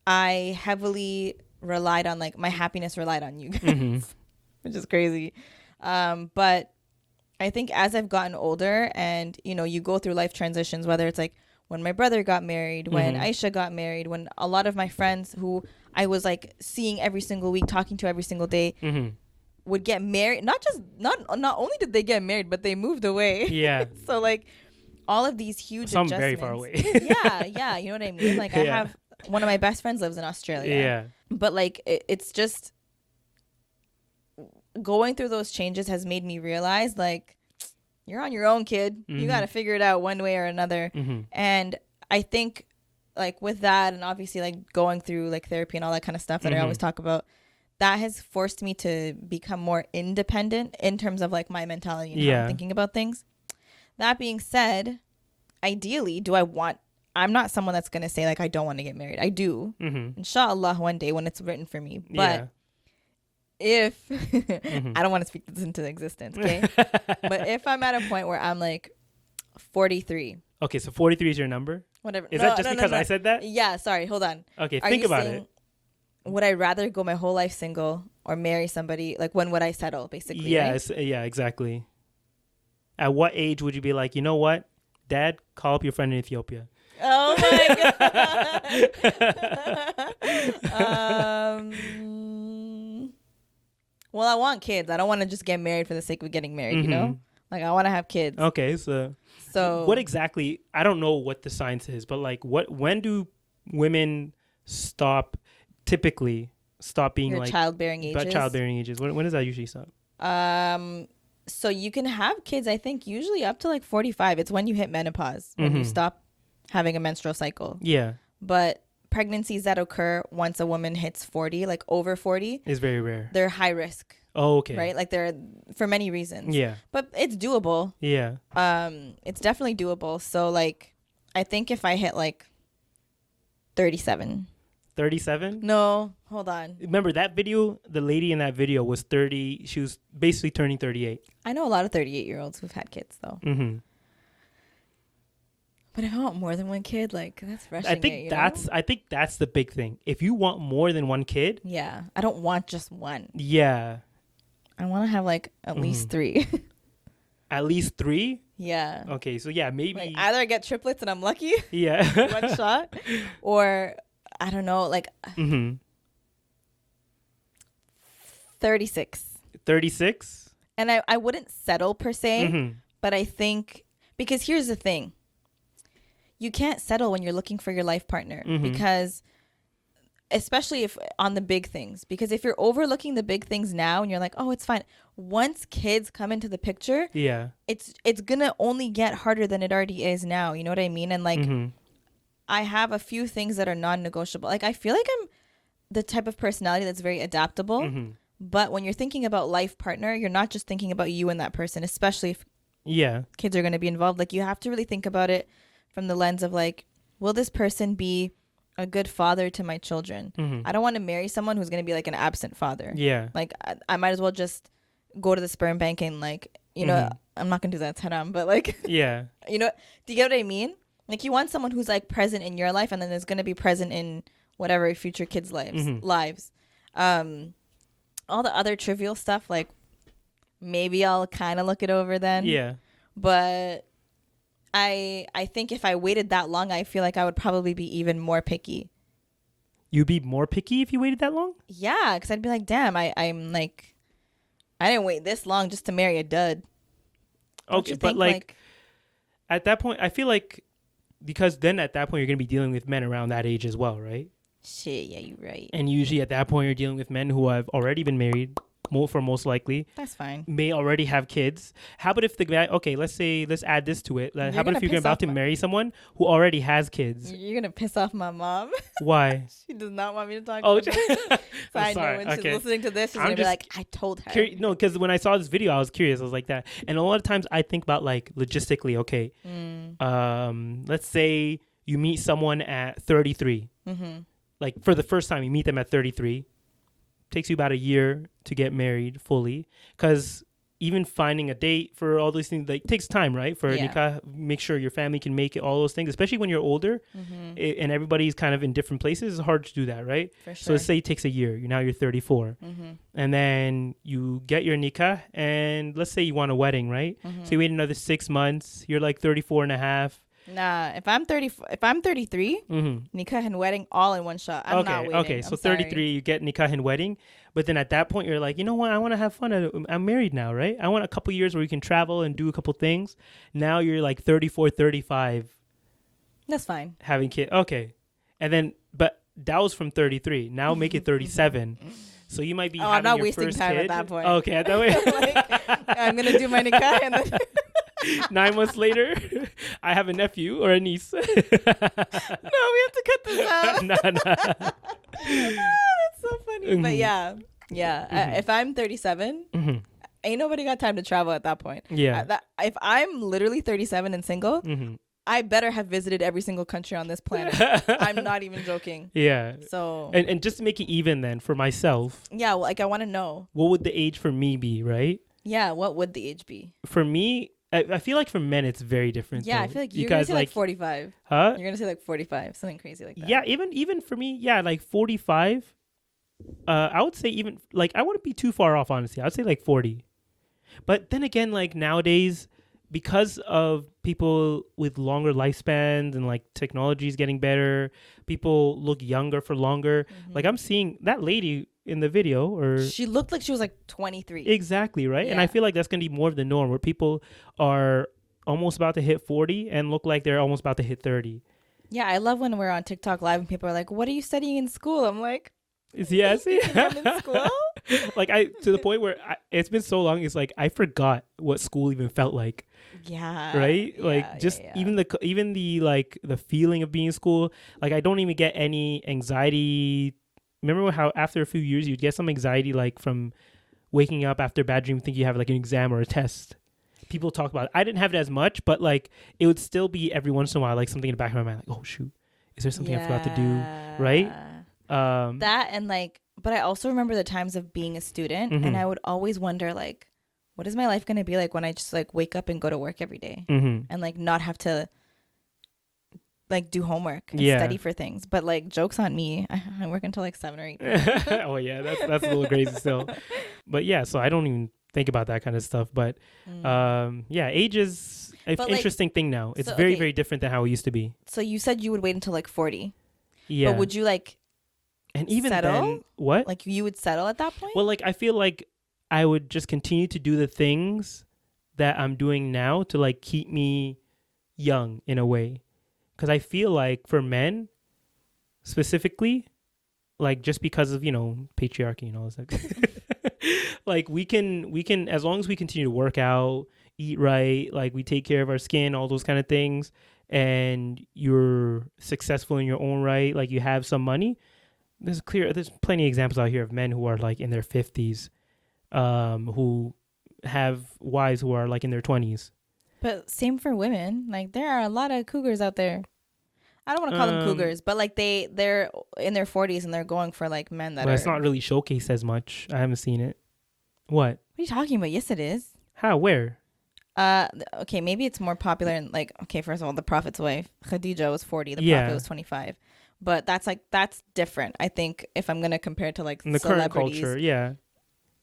I heavily relied on, like my happiness relied on you guys, which is crazy. But I think as I've gotten older and, you go through life transitions, whether it's like when my brother got married, when Aisha got married, when a lot of my friends who I was like seeing every single week, talking to every single day, would get married. Not only did they get married, but they moved away. Yeah. So like all of these huge some adjustments. Very far away. yeah, you know what I mean? Like I have one of my best friends lives in Australia. Yeah. But like it's just going through those changes has made me realize like you're on your own, kid. You got to figure it out one way or another. And I think like with that, and obviously like going through like therapy and all that kind of stuff that I always talk about, that has forced me to become more independent in terms of like my mentality and how I'm thinking about things. That being said, ideally, I'm not someone that's going to say like I don't want to get married. I do. Inshallah, one day when it's written for me. But if I don't want to speak this into existence, okay? But if I'm at a point where I'm like 43. Okay, so 43 is your number? Whatever. Is that just because I said that? Yeah, sorry, hold on. Okay, think about it. Would I rather go my whole life single or marry somebody? Like when would I settle, basically? Yes, right? Yeah, exactly. At what age would you be like, you know what? Dad, call up your friend in Ethiopia. Oh my God. Well, I want kids. I don't want to just get married for the sake of getting married, you know? Like, I want to have kids. Okay, so what exactly, I don't know what the science is, but like, when do women typically stop being your like childbearing ages? When does that usually stop? So you can have kids, I think, usually up to like 45. It's when you hit menopause, when you stop having a menstrual cycle. Yeah. But pregnancies that occur once a woman hits 40, like over 40, is very rare. They're high risk. Oh, okay. Right? Like they're for many reasons. Yeah. But it's doable. Yeah. It's definitely doable. So like I think if I hit like 37. 37? No, hold on. Remember that video? The lady in that video was 30. She was basically turning 38. I know a lot of 38-year-olds who've had kids though. But if I want more than one kid, like that's rushing I think that's the big thing. If you want more than one kid, yeah, I don't want just one. Yeah, I want to have like at least 3. At least 3? Yeah. Okay, so yeah, maybe like either I get triplets and I'm lucky. Yeah, one shot, or I don't know, like 36. 36. And I wouldn't settle per se, but I think because here's the thing. You can't settle when you're looking for your life partner because especially if on the big things, because if you're overlooking the big things now and you're like, oh, it's fine, once kids come into the picture, Yeah. it's gonna only get harder than it already is now. You know what I mean? And like, I have a few things that are non-negotiable. Like, I feel like I'm the type of personality that's very adaptable. But when you're thinking about life partner, you're not just thinking about you and that person, especially if kids are going to be involved. Like, you have to really think about it from the lens of like, will this person be a good father to my children? I don't want to marry someone who's going to be like an absent father. Yeah. Like, I might as well just go to the sperm bank and like, you know, I'm not going to do that, it's haram, but like, yeah. you know, do you get what I mean? Like, you want someone who's like present in your life and then is going to be present in whatever future kids' lives. All the other trivial stuff, like, maybe I'll kind of look it over then. Yeah. But I think if I waited that long, I feel like I would probably be even more picky. You'd be more picky if you waited that long? Yeah, because I'd be like, damn, I'm like, I didn't wait this long just to marry a dud. Okay, but like at that point, I feel like, because then at that point you're going to be dealing with men around that age as well, right? Shit, yeah, you're right. And usually at that point you're dealing with men who have already been married, most likely. That's fine. May already have kids. How about if the guy, okay, let's add this to it. How about if you're about to marry someone who already has kids? You're going to piss off my mom. Why? She does not want me to talk about it. So I know when she's listening to this, she's going to be like, I told her. No, because when I saw this video, I was curious. I was like that. And a lot of times I think about like logistically, okay, let's say you meet someone at 33. Like for the first time, you meet them at 33. Takes you about a year to get married fully, because even finding a date for all these things, like, takes time, right? For nikah, make sure your family can make it, all those things, especially when you're older and everybody's kind of in different places. It's hard to do that, right? For sure. So let's say it takes a year. Now you're 34. And then you get your nikah, and let's say you want a wedding, right? So you wait another 6 months. You're like 34 and a half. Nah, if I'm 33, nikah and wedding all in one shot. I'm not waiting. Okay, so 33, you get nikah and wedding, but then at that point you're like, you know what? I want to have fun. I'm married now, right? I want a couple years where you can travel and do a couple things. Now you're like 34, 35. That's fine. Having kids. Okay, and then but that was from 33. Now make it 37. So you might be. I'm not wasting time at that point. Okay, at that way. Like, I'm gonna do my nikah and then. 9 months later, I have a nephew or a niece. No, we have to cut this out. No. That's so funny. But yeah. If I'm 37, ain't nobody got time to travel at that point. Yeah. If I'm literally 37 and single, I better have visited every single country on this planet. I'm not even joking. Yeah. So. And just to make it even then for myself. Yeah, like I want to know. What would the age for me be, right? Yeah, what would the age be? For me, I feel like for men it's very different. Yeah, though. I feel like you're gonna say like 45. Huh? You're gonna say like 45, something crazy like that. Yeah, even for me, yeah, like 45. I would say even like I wouldn't be too far off, honestly. I would say like 40. But then again, like nowadays, because of people with longer lifespans and like technology is getting better, people look younger for longer. Like I'm seeing that lady in the video, or she looked like she was like 23. Exactly, right? Yeah. And I feel like that's going to be more of the norm, where people are almost about to hit 40 and look like they're almost about to hit 30. Yeah, I love when we're on TikTok live and people are like, what are you studying in school? I'm like, yes, I'm in school? Like to the point where it's been so long, it's like I forgot what school even felt like. Yeah. Right? Like even the like the feeling of being in school, like I don't even get any anxiety. Remember how after a few years you'd get some anxiety, like from waking up after a bad dream, think you have like an exam or a test. People talk about it. I didn't have it as much, but like it would still be every once in a while, like something in the back of my mind, like, oh shoot, is there something I forgot to do? Right? That, and like, but I also remember the times of being a student, and I would always wonder, like, what is my life going to be like when I just like wake up and go to work every day and like not have to like do homework and study for things. But like, joke's on me, I work until like 7 or 8. Oh yeah, that's a little crazy still. But yeah, so I don't even think about that kind of stuff. But age is an interesting thing now. It's very, very different than how it used to be. So you said you would wait until like 40. Yeah. But would you like and even settle? Then, what? Like you would settle at that point? Well, like I feel like I would just continue to do the things that I'm doing now to like keep me young in a way. Because I feel like for men specifically, like just because of, patriarchy and all this, like we can, as long as we continue to work out, eat right, like we take care of our skin, all those kind of things, and you're successful in your own right, like you have some money, there's plenty of examples out here of men who are like in their 50s, who have wives who are like in their 20s. But same for women. Like there are a lot of cougars out there. I don't want to call them cougars, but like they're in their 40s and they're going for like men that are. It's not really showcased as much. I haven't seen it. What? What are you talking about? Yes, it is. How? Where? Okay, maybe it's more popular in like, okay, first of all, the Prophet's wife, Khadija, was 40. The Prophet was 25. But that's different. I think if I'm going to compare it to like in the current culture, yeah.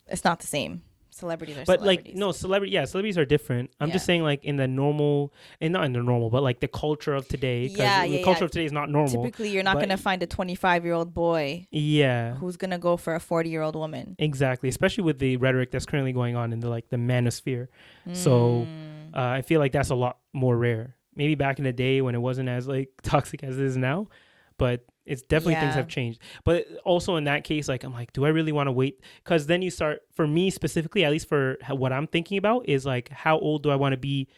It's not the same. Celebrities are but celebrities. Like, no, celebrities are different. I'm just saying like in the normal, and not in the normal, but like the culture of today. The culture of today is not normal. Typically, you're not going to find a 25-year-old boy who's going to go for a 40-year-old woman. Exactly, especially with the rhetoric that's currently going on in the manosphere. So I feel like that's a lot more rare. Maybe back in the day when it wasn't as like toxic as it is now, but it's definitely things have changed. But also in that case, like I'm like, do I really want to wait? Because then you start, for me specifically, at least for what I'm thinking about, is like, how old do I want to be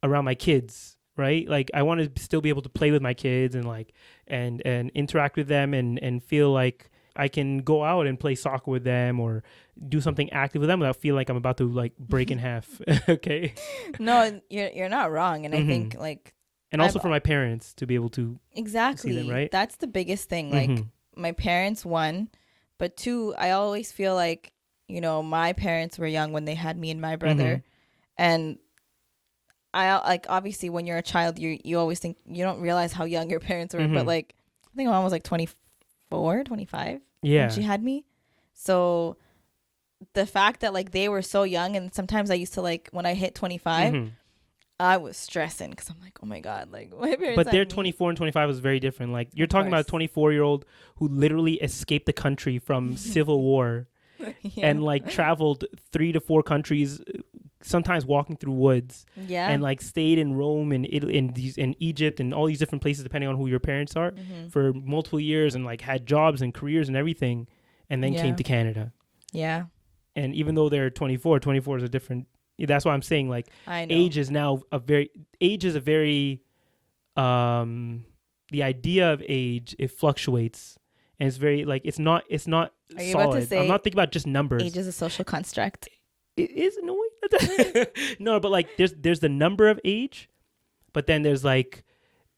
around my kids, right? Like I want to still be able to play with my kids and like and interact with them and feel like I can go out and play soccer with them or do something active with them without feeling like I'm about to like break in half. Okay. No, you're not wrong, and I think like. And also for my parents to be able to see them, right? That's the biggest thing. Like my parents, one, but two, I always feel like, my parents were young when they had me and my brother. And I like, obviously when you're a child, you always think, you don't realize how young your parents were. But like, I think my mom was like 24, 25 when she had me. So the fact that like they were so young, and sometimes I used to like, when I hit 25, I was stressing because I'm like, oh my God, like my parents. But their 24 and 25 was very different. Like you're talking about a 24-year-old who literally escaped the country from civil war and like traveled 3 to 4 countries, sometimes walking through woods. Yeah. And like stayed in Rome and Italy, in Egypt and all these different places, depending on who your parents are, for multiple years, and like had jobs and careers and everything, and then came to Canada. Yeah. And even though they're 24 is a different. That's why I'm saying like age is a very the idea of age, it fluctuates, and it's very like it's not solid. I'm not thinking about just numbers. Age is a social construct. It is in a way. No, but like there's the number of age, but then there's like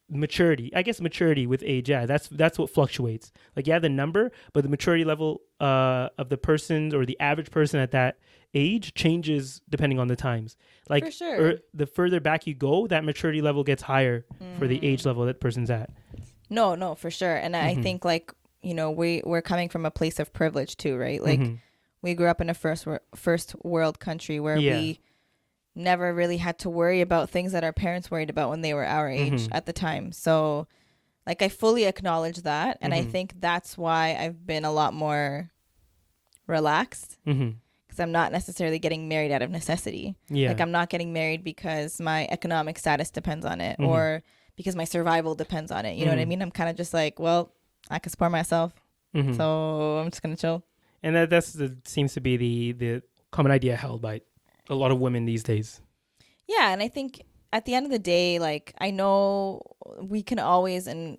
maturity. I guess maturity with age, that's what fluctuates. Like the number, but the maturity level of the person or the average person at that age changes depending on the times. Like for sure. The further back you go, that maturity level gets higher for the age level that person's at. No, for sure. And I think like, we're coming from a place of privilege too, right? Like we grew up in a first world country where we never really had to worry about things that our parents worried about when they were our age at the time. So like I fully acknowledge that, and I think that's why I've been a lot more relaxed. I'm not necessarily getting married out of necessity. Like I'm not getting married because my economic status depends on it or because my survival depends on it. You know what I mean? I'm kind of just like, well, I can support myself. So I'm just going to chill. And that seems to be the common idea held by a lot of women these days. Yeah. And I think at the end of the day, like I know we can always, and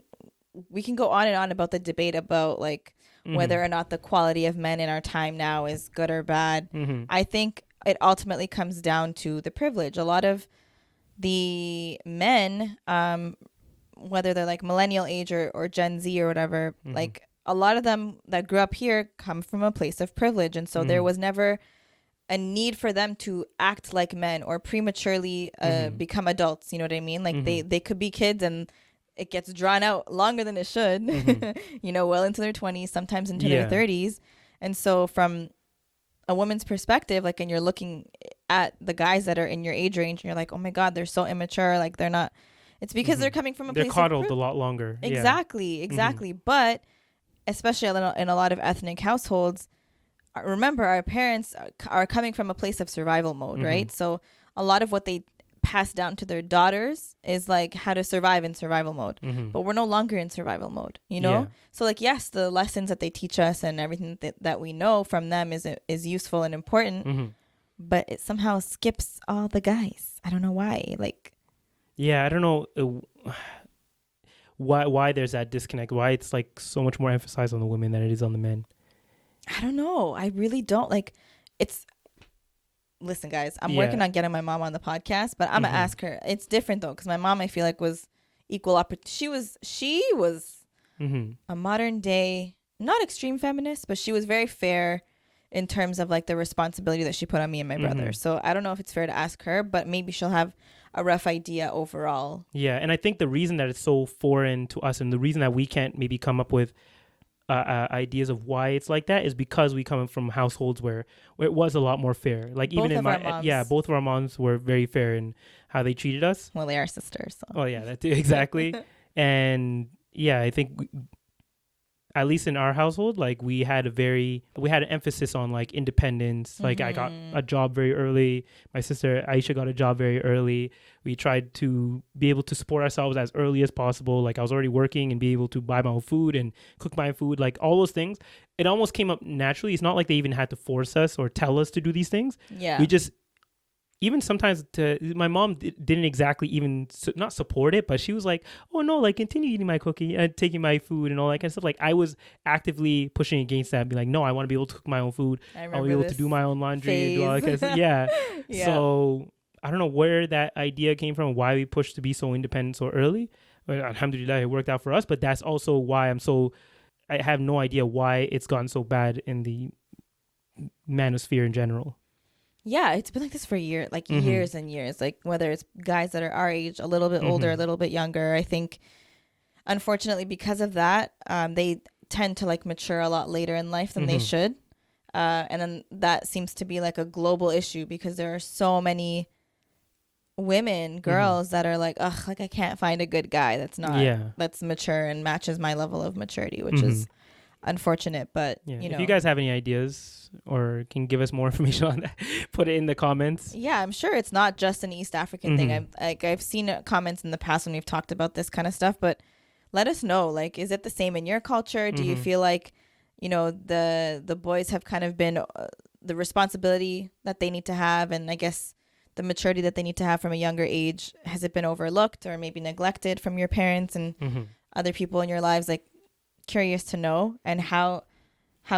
we can go on and on about the debate about like, whether or not the quality of men in our time now is good or bad. I think it ultimately comes down to the privilege. A lot of the men, whether they're like millennial age or Gen Z or whatever, like a lot of them that grew up here come from a place of privilege. And so there was never a need for them to act like men or prematurely become adults. You know what I mean? Like they could be kids and it gets drawn out longer than it should, well into their 20s, sometimes into their 30s. And so from a woman's perspective, like, and you're looking at the guys that are in your age range and you're like, oh my God, they're so immature. Like they're not, it's because they're coming from a place they're coddled a lot longer. Exactly. But especially in a lot of ethnic households, remember our parents are coming from a place of survival mode, right? So a lot of what they pass down to their daughters is like how to survive in survival mode. But we're no longer in survival mode, you know? Yeah. So like, yes, the lessons that they teach us and everything that we know from them is useful and important, but it somehow skips all the guys. I don't know why. Like, yeah, I don't know why there's that disconnect, why it's like so much more emphasized on the women than it is on the men. I don't know. I really don't. Like, listen, guys, I'm working on getting my mom on the podcast, but I'm gonna ask her. It's different though, because my mom, I feel like, was equal opportunity. She was a modern day, not extreme feminist, but she was very fair in terms of like the responsibility that she put on me and my brother. So I don't know if it's fair to ask her, but maybe she'll have a rough idea overall. Yeah, and I think the reason that it's so foreign to us and the reason that we can't maybe come up with ideas of why it's like that is because we come from households where it was a lot more fair. Like Both even in of my our moms. both of our moms were very fair in how they treated us. Well, they are sisters. So. Oh yeah, that too, exactly. And yeah, I think at least in our household, like we had an emphasis on like independence. Like I got a job very early. My sister Aisha got a job very early. We tried to be able to support ourselves as early as possible. Like I was already working and be able to buy my own food and cook my own food. Like all those things, it almost came up naturally. It's not like they even had to force us or tell us to do these things. Yeah. We just, even sometimes my mom didn't exactly even not support it, but she was like, oh no, like continue eating my cookie and taking my food and all that kind of stuff. Like I was actively pushing against that and be like, no, I want to be able to cook my own food. I want to be able to do my own laundry and do all that kind of stuff. Yeah. So I don't know where that idea came from, why we pushed to be so independent so early. But alhamdulillah, it worked out for us. But that's also why I have no idea why it's gotten so bad in the manosphere in general. Yeah, it's been like this for years and years. Like whether it's guys that are our age, a little bit older, a little bit younger. I think, unfortunately, because of that, they tend to like mature a lot later in life than they should. And then that seems to be like a global issue because there are so many women, girls that are like, ugh, like I can't find a good guy that's mature and matches my level of maturity, which is unfortunate. But you know, if you guys have any ideas or can give us more information on that, put it in the comments. Yeah, I'm sure it's not just an East African thing. I've seen comments in the past when we've talked about this kind of stuff, but let us know, like, is it the same in your culture? Do you feel like, you know, the boys have kind of been the responsibility that they need to have, and I guess the maturity that they need to have from a younger age, has it been overlooked or maybe neglected from your parents and other people in your lives? Like, curious to know. And how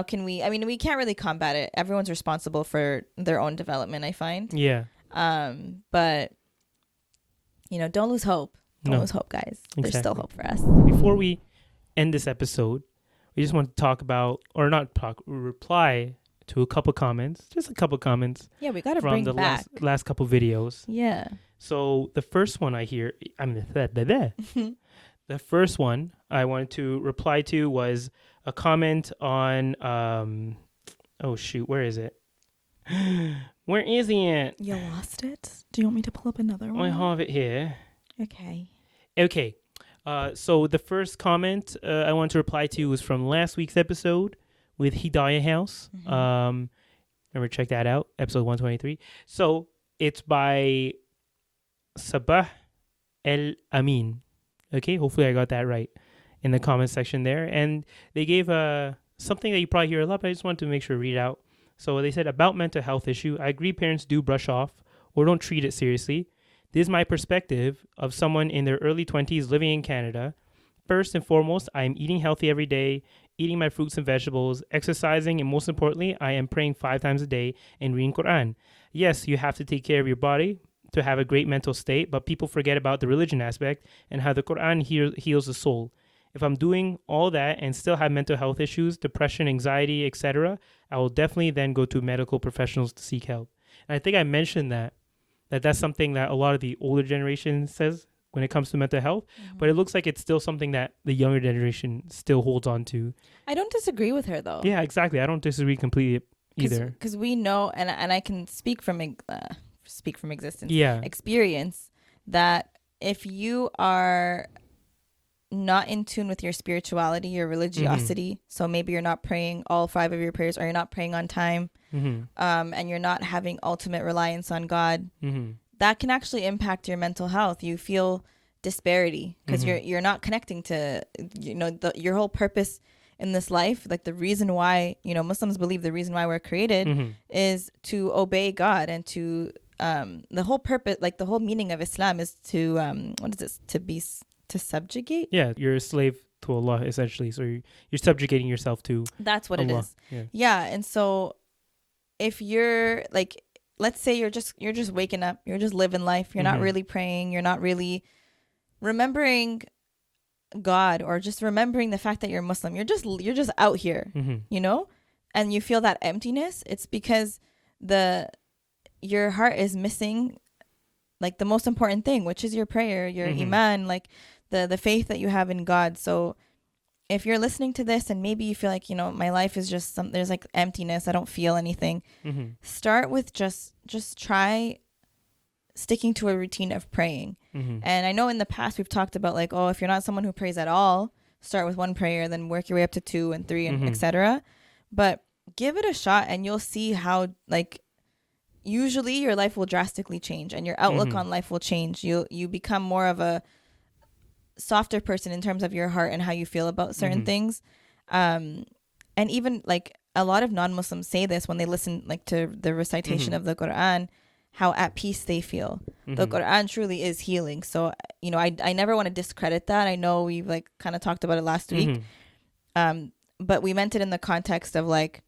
can we, I mean, we can't really combat it. Everyone's responsible for their own development, I find. Yeah. But you know, don't lose hope. Don't lose hope, guys. Exactly. There's still hope for us. Before we end this episode, we just want to talk about, or not talk, reply to a couple comments. Just a couple comments. Yeah, we got to bring the back last couple videos. Yeah. So the first one the first one I wanted to reply to was a comment on, oh shoot, where is it? Where is it? You lost it? Do you want me to pull up another one? I have it here. Okay. So the first comment I want to reply to was from last week's episode with Hidaayah House. Remember, check that out, episode 123. So it's by Sabah El Amin. Okay, hopefully I got that right in the comment section there. And they gave something that you probably hear a lot, but I just wanted to make sure to read out. So they said, about mental health issue, I agree parents do brush off or don't treat it seriously. This is my perspective of someone in their early 20s living in Canada. First and foremost, I am eating healthy every day, eating my fruits and vegetables, exercising, and most importantly, I am praying 5 times a day and reading Quran. Yes, you have to take care of your body to have a great mental state, but people forget about the religion aspect and how the Quran heals the soul. If I'm doing all that and still have mental health issues, depression, anxiety, etc., I will definitely then go to medical professionals to seek help. And I think I mentioned that's something that a lot of the older generation says when it comes to mental health, but it looks like it's still something that the younger generation still holds on to. I don't disagree with her though. Yeah, exactly. I don't disagree completely either. Because we know, and I can speak from existence, experience, that if you are not in tune with your spirituality, your religiosity, so maybe you're not praying all 5 of your prayers, or you're not praying on time, and you're not having ultimate reliance on God, that can actually impact your mental health. You feel disparity because you're not connecting to, your whole purpose in this life. Like the reason why, Muslims believe the reason why we're created is to obey God, and to the whole purpose, like the whole meaning of Islam is to to subjugate. Yeah, you're a slave to Allah essentially. So you're subjugating yourself to. That's what Allah. it is. Yeah, and so if you're like, let's say you're just waking up, you're just living life, you're not really praying, you're not really remembering God, or just remembering the fact that you're Muslim, you're just out here, and you feel that emptiness. It's because your heart is missing like the most important thing, which is your prayer, your iman, like the faith that you have in God. So if you're listening to this and maybe you feel like, my life is just there's like emptiness, I don't feel anything, start with just try sticking to a routine of praying. And I know in the past we've talked about like, oh, if you're not someone who prays at all, start with one prayer, then work your way up to 2 and 3 and etc. But give it a shot and you'll see how like usually your life will drastically change and your outlook on life will change. You become more of a softer person in terms of your heart and how you feel about certain things. And even like a lot of non-Muslims say this when they listen like to the recitation of the Quran, how at peace they feel. The Quran truly is healing. So, I never want to discredit that. I know we've like kind of talked about it last week. But we meant it in the context of like,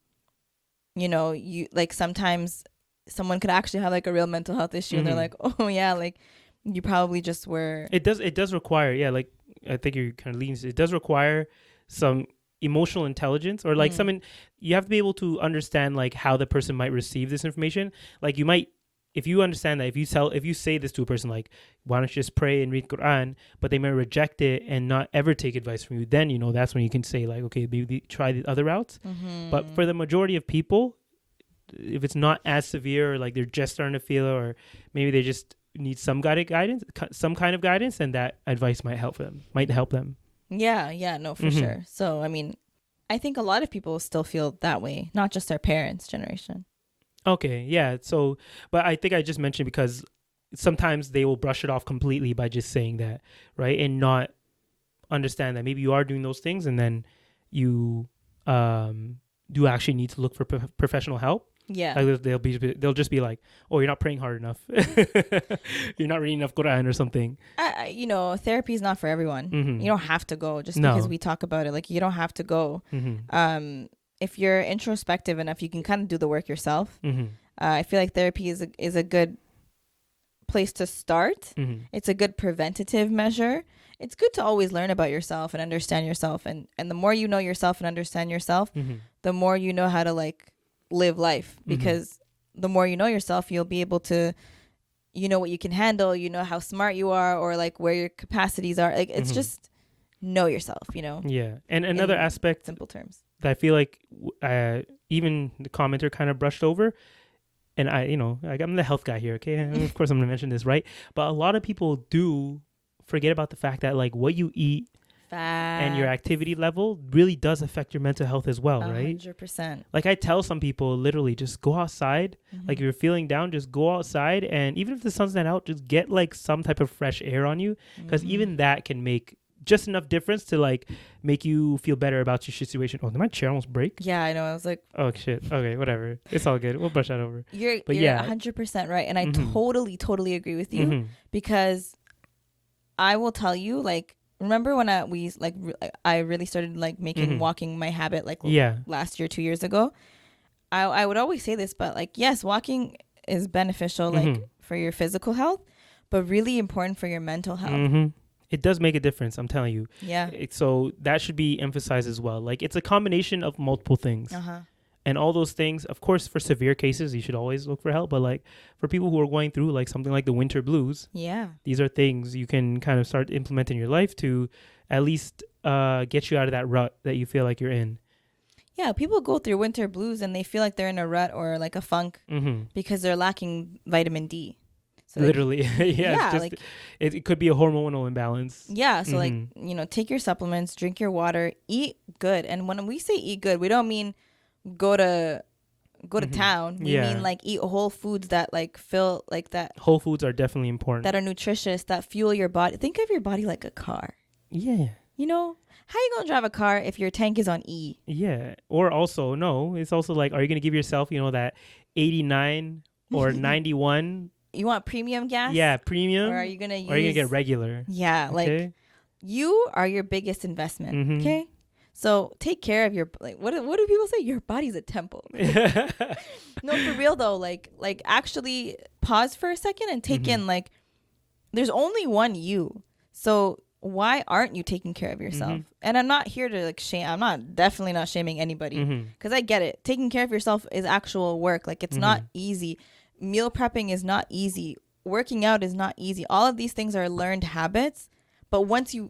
you like sometimes someone could actually have like a real mental health issue and they're like, oh yeah, like you probably just were. It does require, yeah, like I think you're kind of leaning to it does require some emotional intelligence, or like you have to be able to understand like how the person might receive this information. Like you might, if you understand that, if you say this to a person like, why don't you just pray and read Quran, but they might reject it and not ever take advice from you, then that's when you can say like, okay, maybe try the other routes. But for the majority of people, if it's not as severe, or like they're just starting to feel it, or maybe they just need some kind of guidance, then that advice might help them. Yeah, no, for sure. So I mean, I think a lot of people still feel that way, not just our parents' generation. Okay, yeah. So, but I think I just mentioned because sometimes they will brush it off completely by just saying that, right? And not understand that maybe you are doing those things, and then you do actually need to look for professional help. Yeah. Like they'll just be like, oh, you're not praying hard enough. You're not reading enough Quran or something. Therapy is not for everyone. You don't have to go just because we talk about it. Like you don't have to go. If you're introspective enough, you can kind of do the work yourself. I feel like therapy is a good place to start. It's a good preventative measure. It's good to always learn about yourself and understand yourself. And the more you know yourself and understand yourself, the more you know how to like live life. Because the more you know yourself, you'll be able to, what you can handle, how smart you are, or like where your capacities are. Like it's just know yourself, Yeah. And another aspect, simple terms, that I feel like even the commenter kind of brushed over, and I'm the health guy here, okay? And of course I'm going to mention this, right? But a lot of people do forget about the fact that like what you eat and your activity level really does affect your mental health as well, right? 100%. Like I tell some people literally just go outside. Like if you're feeling down, just go outside, and even if the sun's not out, just get like some type of fresh air on you, because even that can make just enough difference to like make you feel better about your situation. Oh, did my chair almost break? Yeah, I know. I was like, oh shit. Okay, whatever. It's all good. We'll brush that over. You're 100% right, and I totally agree with you, because I will tell you, like, remember when I really started like making walking my habit like last year, 2 years ago. I would always say this, but like, yes, walking is beneficial like for your physical health, but really important for your mental health. It does make a difference, I'm telling you. Yeah. So that should be emphasized as well. Like it's a combination of multiple things. And all those things, of course, for severe cases, you should always look for help. But like for people who are going through like something like the winter blues, these are things you can kind of start implementing in your life to at least get you out of that rut that you feel like you're in. Yeah, people go through winter blues and they feel like they're in a rut or like a funk because they're lacking vitamin D. So literally, it could be a hormonal imbalance. Yeah, so like, take your supplements, drink your water, eat good. And when we say eat good, we don't mean go to go to town. We mean like eat whole foods that like fill like that. Whole foods are definitely important. That are nutritious, that fuel your body. Think of your body like a car. Yeah. You know, how you going to drive a car if your tank is on E? Yeah. Or also, no, it's also like, are you going to give yourself, that 89 or 91? You want premium gas? Yeah, premium. Or are you going to use... Or are you going to get regular? Yeah, like you are your biggest investment, okay? So take care of your... Like, what do people say? Your body's a temple. No, for real though, like actually pause for a second and take in like, there's only one you. So... why aren't you taking care of yourself? And I'm not here to like shame. I'm definitely not shaming anybody because I get it. Taking care of yourself is actual work. Like it's not easy. Meal prepping is not easy. Working out is not easy. All of these things are learned habits. But once you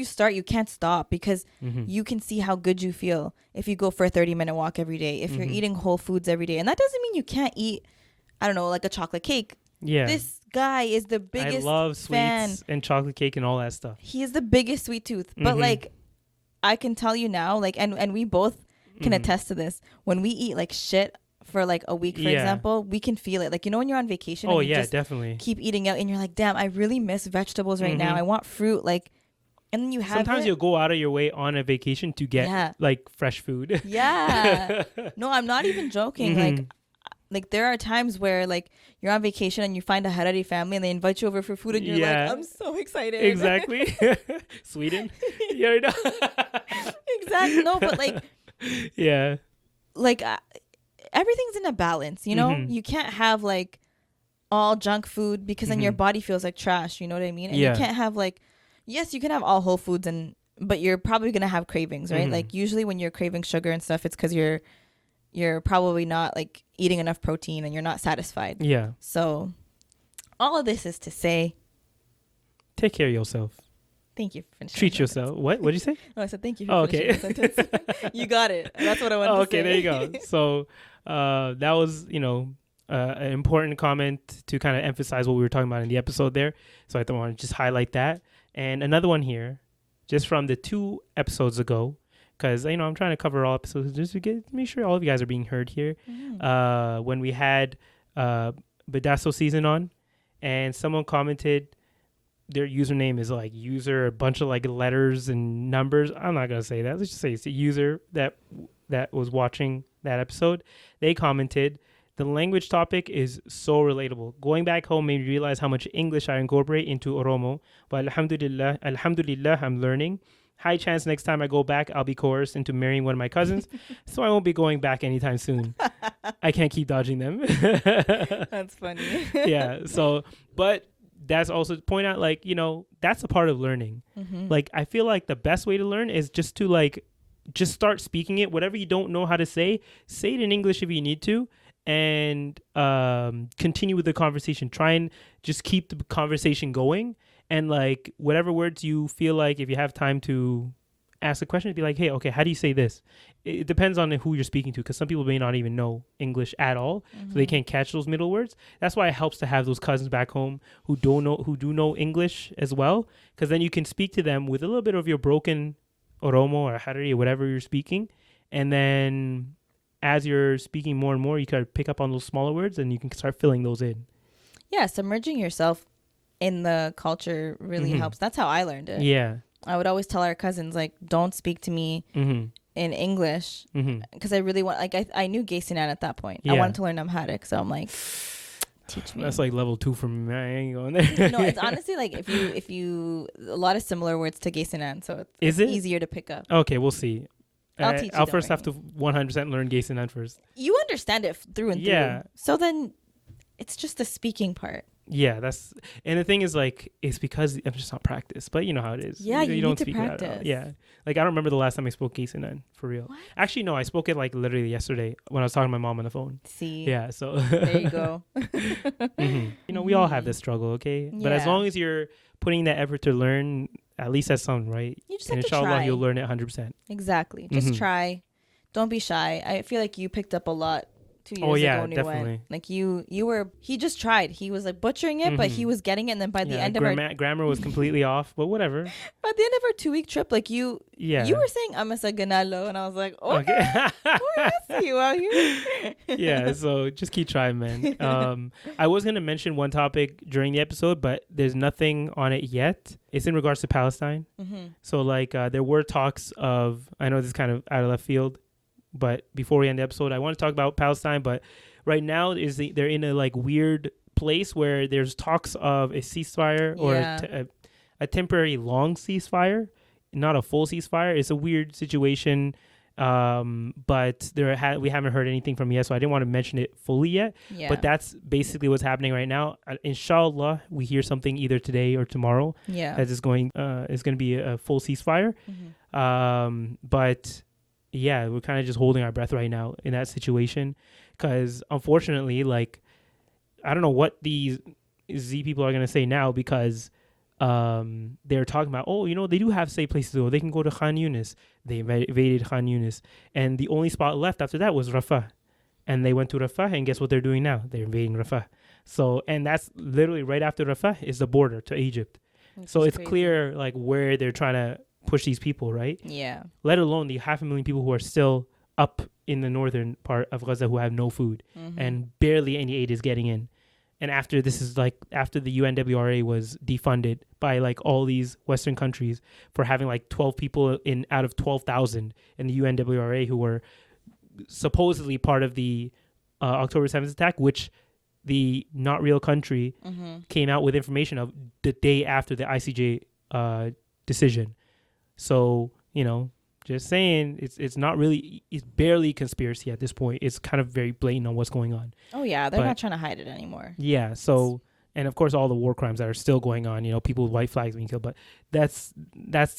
start, you can't stop because you can see how good you feel if you go for a 30-minute walk every day, if you're eating whole foods every day. And that doesn't mean you can't eat, I don't know, like a chocolate cake. Yeah. This guy is the biggest I love sweets and chocolate cake and all that stuff. He is the biggest sweet tooth. But like I can tell you now, like and we both can attest to this. When we eat like shit for like a week, for example, we can feel it. Like when you're on vacation and you just definitely keep eating out and you're like, damn, I really miss vegetables right now. I want fruit. Like, and then you have sometimes you'll go out of your way on a vacation to get like fresh food. Yeah. No, I'm not even joking. Like there are times where like you're on vacation and you find a Harari family and they invite you over for food and you're like, I'm so excited. Exactly. Sweden. Yeah. Exactly. No, but like, like everything's in a balance, you know? You can't have like all junk food because then your body feels like trash. You know what I mean? And you can't have like, yes, you can have all whole foods but you're probably going to have cravings, right? Like usually when you're craving sugar and stuff, it's because you're probably not like eating enough protein and you're not satisfied. Yeah. So all of this is to say, take care of yourself. Thank you for finishing. Treat yourself. What did you say? No, I said thank you for finishing the sentence. You got it. That's what I wanted to say. Okay, there you go. So that was, an important comment to kind of emphasize what we were talking about in the episode there. So I want to just highlight that. And another one here, just from the 2 episodes ago, because I'm trying to cover all episodes just to make sure all of you guys are being heard here. When we had Bedasso season on, and someone commented their username is like user, a bunch of like letters and numbers. I'm not gonna say that. Let's just say it's a user that was watching that episode. They commented, the language topic is so relatable. Going back home made me realize how much English I incorporate into Oromo. But alhamdulillah, I'm learning. High chance next time I go back, I'll be coerced into marrying one of my cousins. So I won't be going back anytime soon. I can't keep dodging them. That's funny. Yeah. So, but that's also to point out, like, that's a part of learning. Like, I feel like the best way to learn is just to just start speaking it. Whatever you don't know how to say it in English if you need to. And continue with the conversation. Try and just keep the conversation going. And like whatever words you feel like, if you have time to ask a question, be like, hey, okay, how do you say this? It depends on who you're speaking to, because some people may not even know English at all, so they can't catch those middle words. That's why it helps to have those cousins back home who do know English as well, because then you can speak to them with a little bit of your broken Oromo or Harari or whatever you're speaking, and then as you're speaking more and more, you can pick up on those smaller words and you can start filling those in. Yeah, submerging yourself in the culture really helps. That's how I learned it. Yeah. I would always tell our cousins, like, don't speak to me in English, because I really want, like, I knew Gaysinan at that point. I wanted to learn Amharic, so I'm like, teach me. That's like level 2 for me. I ain't going there. No, it's honestly like if you a lot of similar words to Gaysinan, so it's easier to pick up. Okay, we'll see. I'll teach you. I'll first have to 100% learn Gaysinan first. You understand it through and through. So then it's just the speaking part. Yeah, and the thing is, like, it's because I'm just not practiced, but you know how it is. Yeah, you don't need to practice. Yeah, like I don't remember the last time I spoke Gaysinan for real. What? Actually, no, I spoke it like literally yesterday when I was talking to my mom on the phone. See. Yeah, so there you go. We all have this struggle, okay? Yeah. But as long as you're putting that effort to learn, at least that's something, right? You just and have inshallah, to try. You'll learn it 100%. Exactly. Just try. Don't be shy. I feel like you picked up a lot 2 years ago when we definitely. went. Like he just tried. He was like butchering it, but he was getting it. And then by the end of our grammar was completely off, but whatever. By the end of our 2-week trip, like you were saying Amasa Ganalo, and I was like, okay. I see you out here. Yeah, so just keep trying, man. I was gonna mention one topic during the episode, but there's nothing on it yet. It's in regards to Palestine. So like there were talks of, I know this is kind of out of left field, but before we end the episode, I want to talk about Palestine. But right now they're in a like weird place where there's talks of a ceasefire or a temporary long ceasefire, not a full ceasefire. It's a weird situation, but we haven't heard anything from yet, so I didn't want to mention it fully yet. But that's basically what's happening right now. Inshallah, we hear something either today or tomorrow that is going to be a full ceasefire. But yeah, we're kind of just holding our breath right now in that situation, because unfortunately, like, I don't know what these Z people are going to say now, because they're talking about, they do have safe places to go. They can go to Khan Yunis. They invaded Khan Yunis. And the only spot left after that was Rafah. And they went to Rafah, and guess what they're doing now? They're invading Rafah. So, and that's literally right after Rafah is the border to Egypt. So it's crazy. Clear, like, where they're trying to push these people, right? Yeah. Let alone the 500,000 people who are still up in the northern part of Gaza who have no food, and barely any aid is getting in. And after the UNWRA was defunded by like all these Western countries for having like 12 people out of 12,000 in the UNWRA who were supposedly part of the October 7th attack, which the not real country came out with information of the day after the ICJ decision. So, just saying, it's not really, it's barely conspiracy at this point. It's kind of very blatant on what's going on. Oh yeah, they're not trying to hide it anymore. Yeah, so, and of course all the war crimes that are still going on, people with white flags being killed, but that's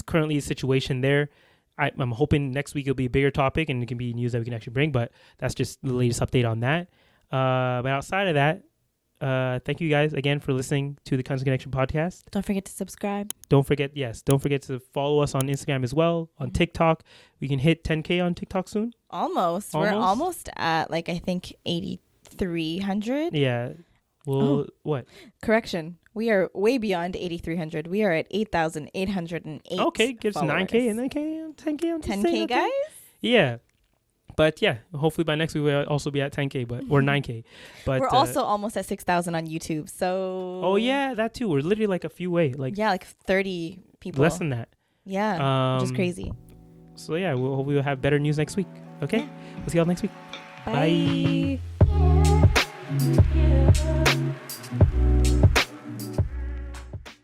currently the situation there. I'm hoping next week it'll be a bigger topic and it can be news that we can actually bring, but that's just the latest update on that. But outside of that, thank you guys again for listening to the Constant Connection podcast. Don't forget to subscribe. Don't forget to follow us on Instagram as well, on TikTok. We can hit 10K on TikTok soon. Almost. We're almost at like, I think 8,300. Yeah. Well, what? Correction. We are way beyond 8,300. We are at 8,808. Okay, gives 9K and 9K and 10K on 10K, guys? Yeah. But yeah, hopefully by next week we'll also be at 10K, or 9K. But we're also almost at 6,000 on YouTube. So. Oh yeah, that too. We're literally like a few away. Like 30 people. Less than that. Yeah. Just crazy. So yeah, hopefully we'll have better news next week. Okay. Yeah. We'll see y'all next week. Bye. Bye.